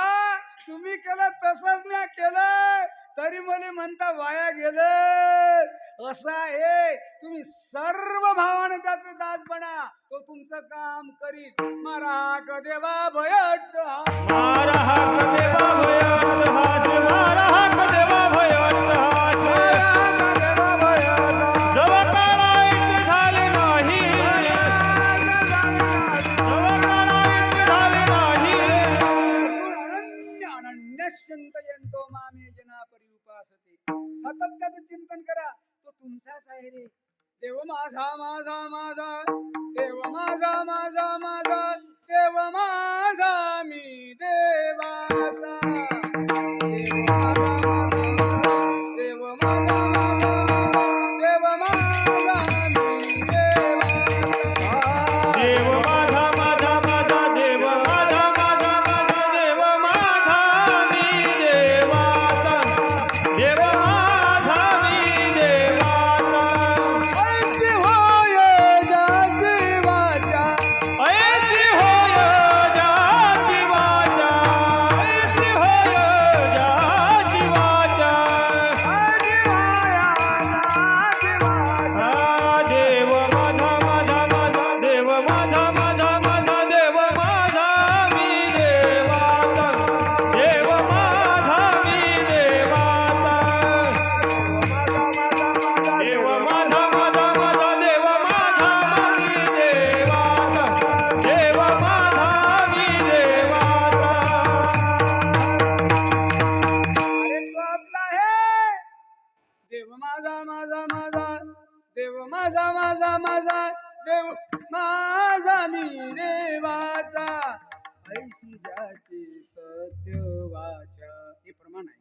तुम्ही केलं तसंच मी केलं, तरी मला म्हणता वाया गेलं. असं आहे. तुम्ही सर्व भावाने त्याचे दास बना, तो तुमचं काम करील. मारा हाक देवा भयट मारा हाक देवा भयट हात, मारा हाक देवा भयट हात, मारा हाक देवा भयट. जव काळायचे झाले नाही, जव काळायचे झाले नाही. अनन्यश्चिंतयन्तो मामे जना परिउपासते. सतत त्याचं चिंतन करा, तो तुमचाच आहे रे. देव माझा माझा माझा, देव माझा माझा माझा, देव माझा मी देवाचा. देव माझा माझा, देव माझा मी देवाचा. देव माझा माझा माझा, देव माझा माझा माझा, देव माझा मी देवाचा. देव माझा मी माझा माझा माझा देव माझा माझा माझा देव माझा मी देवाचा ऐशी ज्याची सत्य वाचा हे प्रमाण आहे.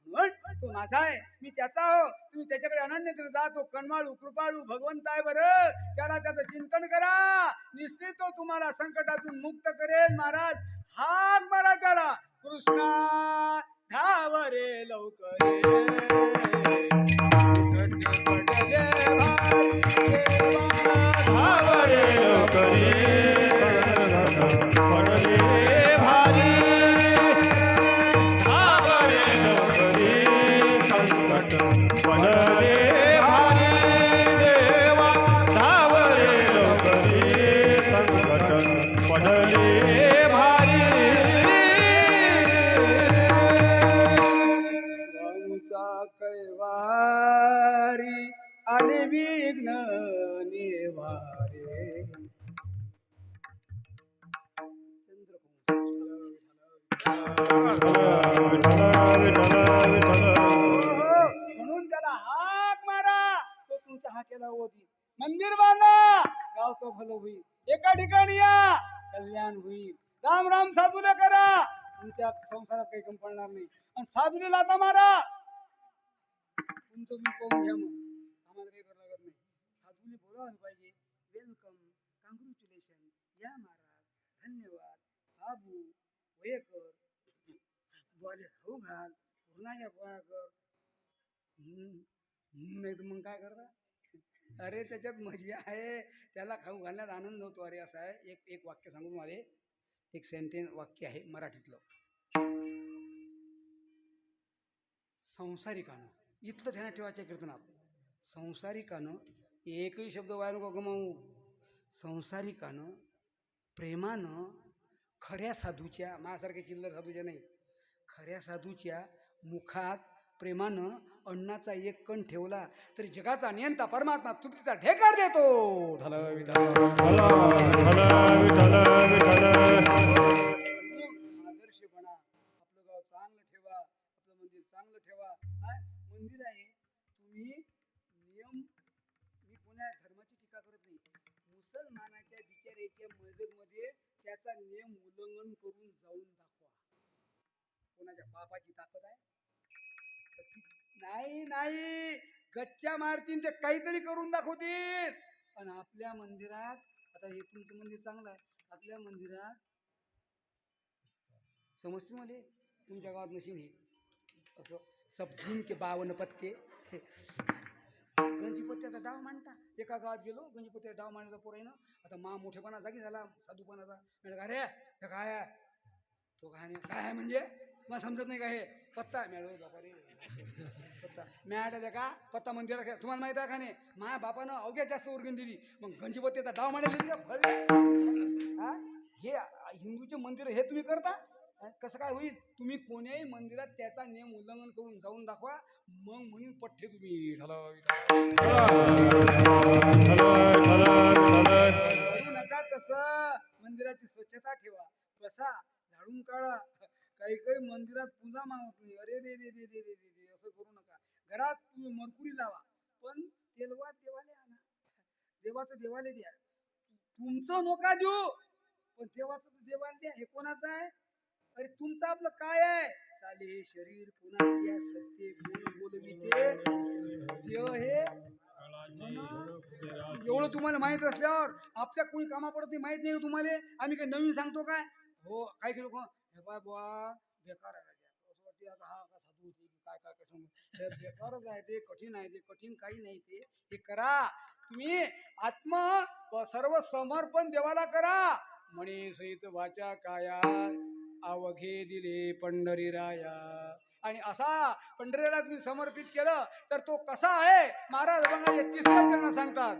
म्हणून तो माझा आहे मी त्याचा हो. तुम्ही त्याच्याकडे अनन्य जा. तो कणवाळू कृपाळू भगवंत आहे बरं. त्याला त्याचं चिंतन करा. निश्चित तो तुम्हाला संकटातून मुक्त करेल. महाराज हाक मारा त्याला. कृष्णा धावरे लवकर धावरे लवकरी पडले भारी धावरे लवकरी संकट पडले भारी देवा धावरे लवकरी संकट पडले भारी कैवारी आले विघ्न निवारे. म्हणून त्याला हाक मारा. तो तुमच्या हाकेला होती. मंदिर बांधा गावचं भलं होईल. एका ठिकाणी या कल्याण होईल. राम राम साधूला करा. तुमच्या संसारात काही कमी पडणार नाही. आणि साधूला लाथा मारा. तुमचं तुम्ही पाहून घ्या. मग आम्हाला काही करावं लागत नाही. साधूने बोलावलं पाहिजे. वेलकम कॉंग्रॅच्युलेशन या महाराज धन्यवाद बाबू वयकर बोले खाऊ घाल पूर्णाच्या पोळ्या कर. नाही तर मग काय करता. अरे त्याच्यात मजा आहे. त्याला खाऊ घालण्यात आनंद होतो. अरे असं आहे. एक वाक्य सांगू तुम्हाला. एक सेंटेन्स वाक्य आहे मराठीतलं. संसारिकानं इथलं ध्यानात ठेवायच्या कीर्तनात. संसारिकानं एकही शब्द वाया नको गमावू. संसारिकानं प्रेमानं खऱ्या साधूच्या माझ्यासारख्या चिल्लर साधूच्या नाही खऱ्या साधूच्या मुखात प्रेमानं अन्नाचा एक कण ठेवला तरी जगाचा नियंता परमात्मा तृप्तीचा ढेकार देतो. आदर्श बना. आपलं गाव चांगलं ठेवा. आपलं मंदिर चांगलं ठेवा. मंदिर आहे तुम्ही नियम. मी कोणा धर्माची टीका करत नाही. मुसलमानाच्या बिचाऱ्याच्या मस्जिदमध्ये त्याचा नियम उल्लंघन करून जाऊन दाखवा. कोणाच्या बापाची ताकद आहे नाही. नाही गच्च्या मारतील ते काहीतरी करून दाखवतील. पण आपल्या मंदिरात आता हे तुमचं मंदिर चांगलं आहे. आपल्या मंदिरात समजते मला तुमच्या गावात नशीब हे असं सब्जीन के 52 पत्ते. गंजीपत्त्याचा डाव मांडता. एका गावात गेलो गंजीपत्त्याचा डाव मांडण्याचा पोराईनं. आता मा मोठेपणा जागी झाला साधूपणाचा. म्हणजे अरे हे काय आहे. तो काय नाही काय आहे म्हणजे मला समजत नाही. काय हे पत्ता मॅडो बापा रे पत्ता मॅडले का पत्ता मंदिरात तुम्हाला माहिती आहे का नाही. माझ्या बापानं अवघ्यात जास्त वर्गण दिली. मग गंजीपत्त्याचा डाव मांडले फळ. हा हे हिंदूचे मंदिर हे तुम्ही करता. कसं काय होईल. तुम्ही कोण्याही मंदिरात त्याचा नियम उल्लंघन करून जाऊन दाखवा. मग म्हणून पठ्ठे तुम्ही नका. तसं मंदिराची स्वच्छता ठेवा. बसा झाडून काढा. काही काही मंदिरात पूजा मागत नाही. अरे रे रे रे रे रे रे असं करू नका. घरात तुम्ही मरकुरी लावा पण तेलवात देवाले आणा. देवाचं देवाले द्या. तुमचं नका देऊ पण देवाचं देवाला द्या. हे कोणाचं आहे. अरे तुमचं आपलं काय आहे. चाले शरीर पुन्हा द्या सत्य कोण बोलविते देव. हे एवढं तुम्हाला माहित असल्यावर आपल्या कोणी कामा पडत नाही. माहित नाही तुम्हाला. आम्ही काही नवीन सांगतो काय. हो काही काही लोक हे बाय बुवा बेकार आहे. असं वाटते आता हा का साधू होती काय काय काय सांगू. बेकारच आहे ते. कठीण आहे ते. कठीण काही नाही ते. हे करा तुम्ही. आत्म सर्व समर्पण देवाला करा. म्हणे सहित वाचा काया अवघे दिले पंढरीराया. आणि असा पंढरीला तुम्ही समर्पित केलं तर तो कसा आहे. महाराज बंगाली 30व्या चरणात सांगतात.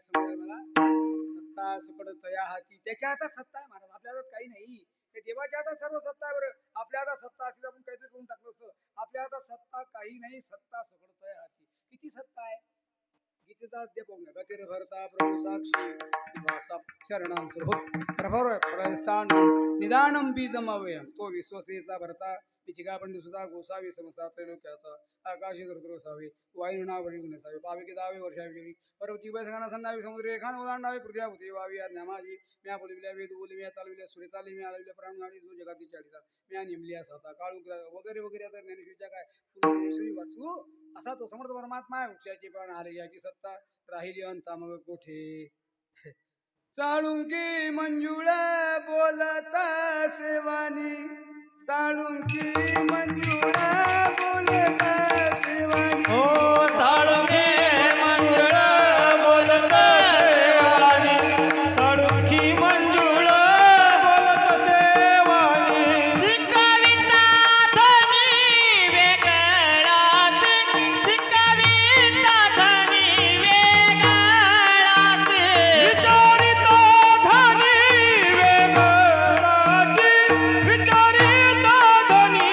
समजेल मला सत्ता सुकड तया हाती त्याच्या हातात सत्ता आहे महाराज आपल्या हातात काही नाही ते देवाच्या हातात सर्व सत्ता आहे बरं आपल्या हातात सत्ता असली आपण काहीतरी करून टाकलं असतं आपल्या हातात सत्ता काही नाही सत्ता सुकड तया हाती किती सत्ता आहे गीतेचा अध्याय पाहूया गतीर भरता प्रभू साक्षी निवासा शरणां प्रभर प्रस्थान निदानम बीजम अवयम तो विश्वसेचा भरता पिचिका पंडित सुद्धा गोसावी समस्ता त्रैलोक्याचा आकाशी धृतरो सावे वायुना वळी गुणसावे पाविके दावे वर्षावी गेली पर्वती वैसंगाना संनावी समुद्रे खान उदांडावे पृथ्व्या भूते वावी आज्ञा माझी म्या बोलविल्या वेद बोलविल्या चालविल्या सुरे चालली मी आलविल्या प्राणगाडी जो जगाती चाळीचा म्या निमलिया साता काळू वगैरे वगैरे आता ज्ञानेश्वरीच्या काय पूर्ण वाचू असा तो समर्थ परमात्मा आहे वृक्षाची पण आले याची सत्ता राहिली अंता मग कोठे साळुंकी मंजुळ बोलता सेवानी साळुंकी मंजुळ बोलता सेवानी हो साळुंके मंजुळ बोलत सेवानी साळुंकी मंजुळ बोलत सेवानी शिकाविता धनी वेगळाच शिकाविता धनी वेगळाच विचारिता धनी वेगळाची विचारिता धनी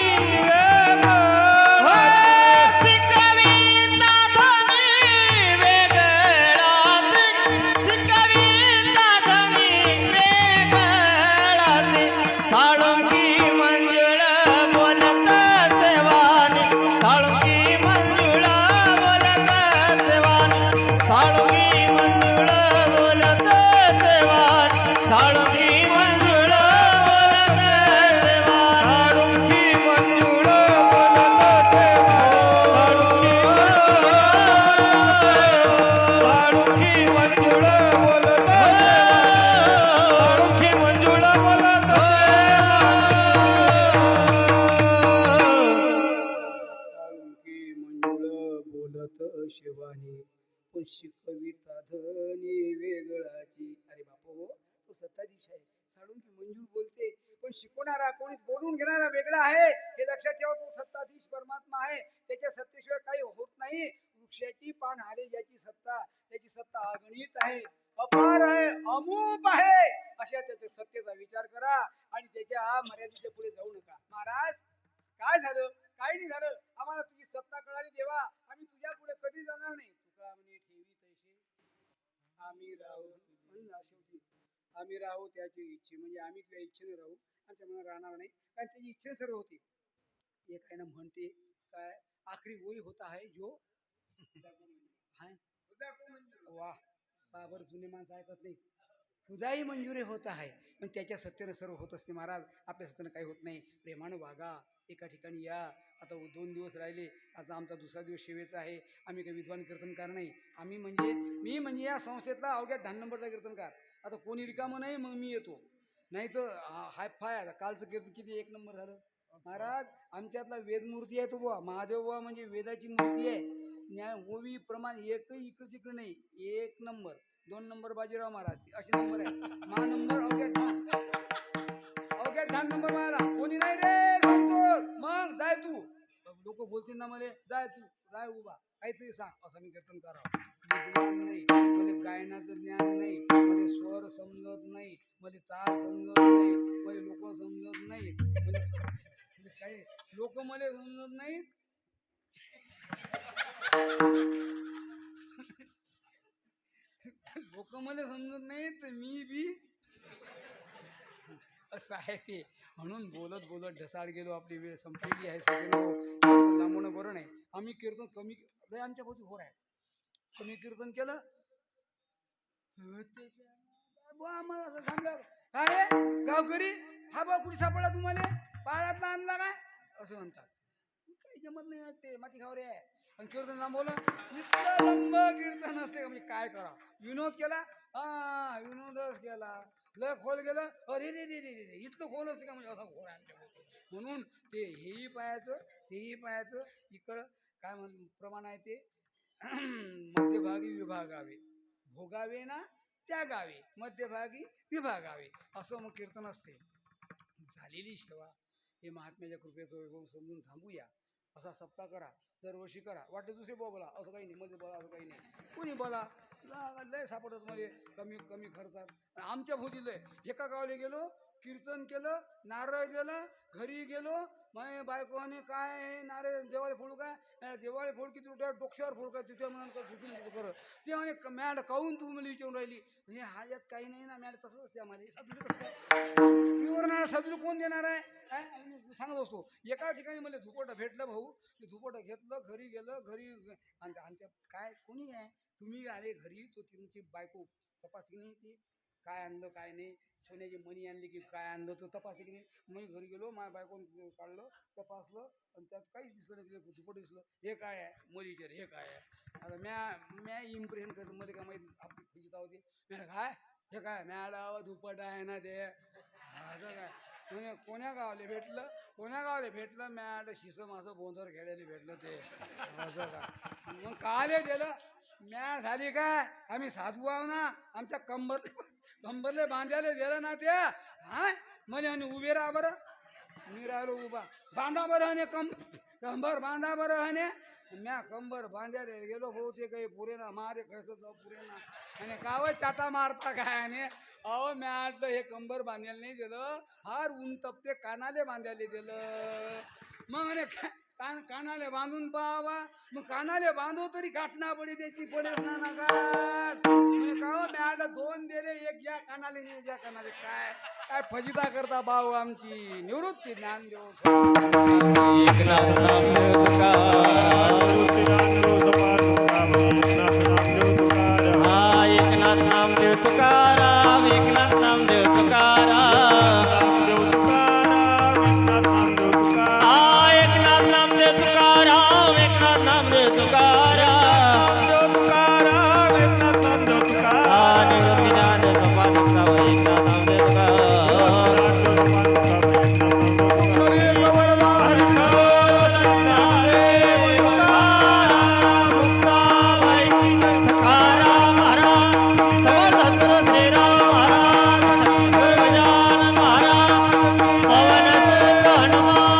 शिवानी पण शिकविता धनी वेगळाची अरे बापू हो तो सत्ताधीश आहे साडून की मंजूर बोलते पण शिकवणारा कोणी बोलून घेणारा वेगळा आहे हे लक्षात ठेवा तो सत्ताधीश परमात्मा आहे त्याच्या सत्तेशिवाय काही होत नाही वृक्षाची पान हाले ज्याची सत्ता त्याची सत्ता अगणित आहे अपार आहे अमूप आहे अशा त्याच्या सत्तेचा विचार करा आणि त्याच्या मर्यादेच्या पुढे जाऊ नका महाराज काय झालं काही नाही झालं आम्हाला तुझी सत्ता कळाली देवा आम्ही तुझ्या पुढे कधी जाणार नाही तुका म्हणे ठेवी तैसे आम्ही राहू शेवटी आम्ही राहू त्याची इच्छे म्हणजे आम्ही तुझ्या इच्छेने राहू आमच्या मनात राहणार नाही कारण त्याची इच्छा सर्व होती एक आहे ना म्हणते काय आखरी वही होता है जो वाह बाबर जुने माणसं ऐकत नाही तुझाही मंजुरी होत आहे पण त्याच्या सत्तेनं सर्व होत असते महाराज आपल्या सत्तेनं काही होत नाही प्रेमानं वागा एका ठिकाणी या आता 2 दिवस राहिले आता आमचा दुसरा दिवस सेवेचा आहे आम्ही काही विद्वान कीर्तनकार नाही आम्ही मी म्हणजे या संस्थेतला अवघ्या 10 नंबरचा कीर्तनकार आता कोणी रिकामं नाही मग मी येतो नाही तर हाय फाय आता कालचं कीर्तन किती 1 नंबर झालं महाराज आमच्यातला वेदमूर्ती आहे तो बुवा महादेव बुवा म्हणजे वेदाची मूर्ती आहे न्याय ओवी प्रमाण एकही इकडे तिकडे नाही 1 नंबर 2 नंबर बाजीराव महाराज असे नंबर आहे मा नंबर अवघ्या 10 नंबर मला कोणी नाही रे सांगतो मग जाय तू लोक बोलतील ना मला जाय तू राय उभा काहीतरी सांग असं मी कीर्तन करावं ज्ञान नाही मला गायनाचं ज्ञान नाही मला स्वर समजत नाही मला ताल समजत नाही मला लोक समजत नाही काही लोक मला समजत नाहीत लोक मला समजत नाही तर मी बी असं आहे ते म्हणून बोलत बोलत ढसाळ गेलो आपली वेळ संपलेली आहे सगळं लांबवणं बरं नाही आम्ही कीर्तन कमी आमच्या भोवती होर आहे कमी कीर्तन केलं आम्हाला असं सांगलं अरे गावकरी हा भाऊ कुठे सापडला तुम्हाला पाळातला आणला काय असं म्हणतात काही जमत नाही वाटते माती खावरे आहे आणि कीर्तन लांबवलं इतकं लंब कीर्तन असते म्हणजे काय करा विनोद केला हा विनोदच केला लय खोल गेलं अरे रे रे रे रे इतकं खोल असते का म्हणजे असं खोल आणले म्हणून ते हेही पाहायचं तेही पाहायचं इकडं काय प्रमाण आहे ते मध्यभागी विभागावे भोगावे ना त्यागावे मध्यभागी विभागावे असं मग कीर्तन असते झालेली सेवा हे महात्म्याच्या कृपेचं वैभव समजून थांबूया असा सप्ताह करा दरवर्षी करा वाटतं दुसरे बोला असं काही नाही मध्ये बोला असं काही नाही कोणी बोला लय सापडत मला कमी कमी खर्चात आमच्या भोवती लय एका गावाला गेलो कीर्तन केलं नारळ दिलं घरी गेलो माझ्या बायकोने काय हे नारळ देवाला फोडू काय देवाला फोड की तुझ्या डोक्यावर फोड काय तुझ्या मनात कर ते म्हणे मॅड काहून तू मला विचारून राहिली हे हा यात काही नाही ना मॅड तसंच असते आम्हाला साधू कसं साधू कोण देणार आहे मी सांगत असतो एका ठिकाणी मला झुपटं भेटलं भाऊ मी झुपटं घेतलं घरी गेलं घरी आणि त्या काय कोणी आहे तुम्ही आले घरी तो तुमची बायको तपासली नाही ती काय आणलं काय नाही सोन्याची मणी आणली की काय आणलं तर तपासली की नाही मी घरी गेलो माझ्या बायकोन काढलं तपासलं आणि त्यात काहीच दिसलं नाही तिला झुपट दिसलं हे काय आहे मरीचर हे काय आहे आता म्या इम्प्रेशन करतो मला काय माहिती आपली फजिता होती मॅडम काय हे काय मॅडम झुपट आहे ना ते असं काय म्हणजे कोण्या गावाला भेटलं मॅड शिसम असं बोंदर खेळायला भेटलं ते असं काय मग काले दिलं मॅड झाली काय आम्ही साधू आहो ना आमच्या कंबरले बांधायला दिलं ना त्या हा म्हणे आणि उभे राहा बरं मी राहिलो उभा बांधा बरं हने कंबर बांधा बरं हने म्या कंबर बांधायला गेलो भाऊ ते काही पुरे ना मारे कसं जाऊ पुरे ना आणि काव चाटा मारता काय आणि अहो म्या आटलं हे कंबर बांधायला नाही दिलं हार ऊन तपते कानाले बांधायला दिलं मग म्हणे कानाले बांधून पाहावा मग कानाले बांधव तरी गाठना पडी त्याची पडेच ना गाठ म्हणे काव म्या आटलं दोन दिले एक या कानाले नाही या कानाले काय काय फजिता करता भाऊ आमची निवृत्ती ज्ञानदेव एकनाथ नामदेव तुकाराम एकनाथ नामदेव तुकाराम एकनाथ नामदेव तुकाराम एकनाथ नामदेव तुकाराम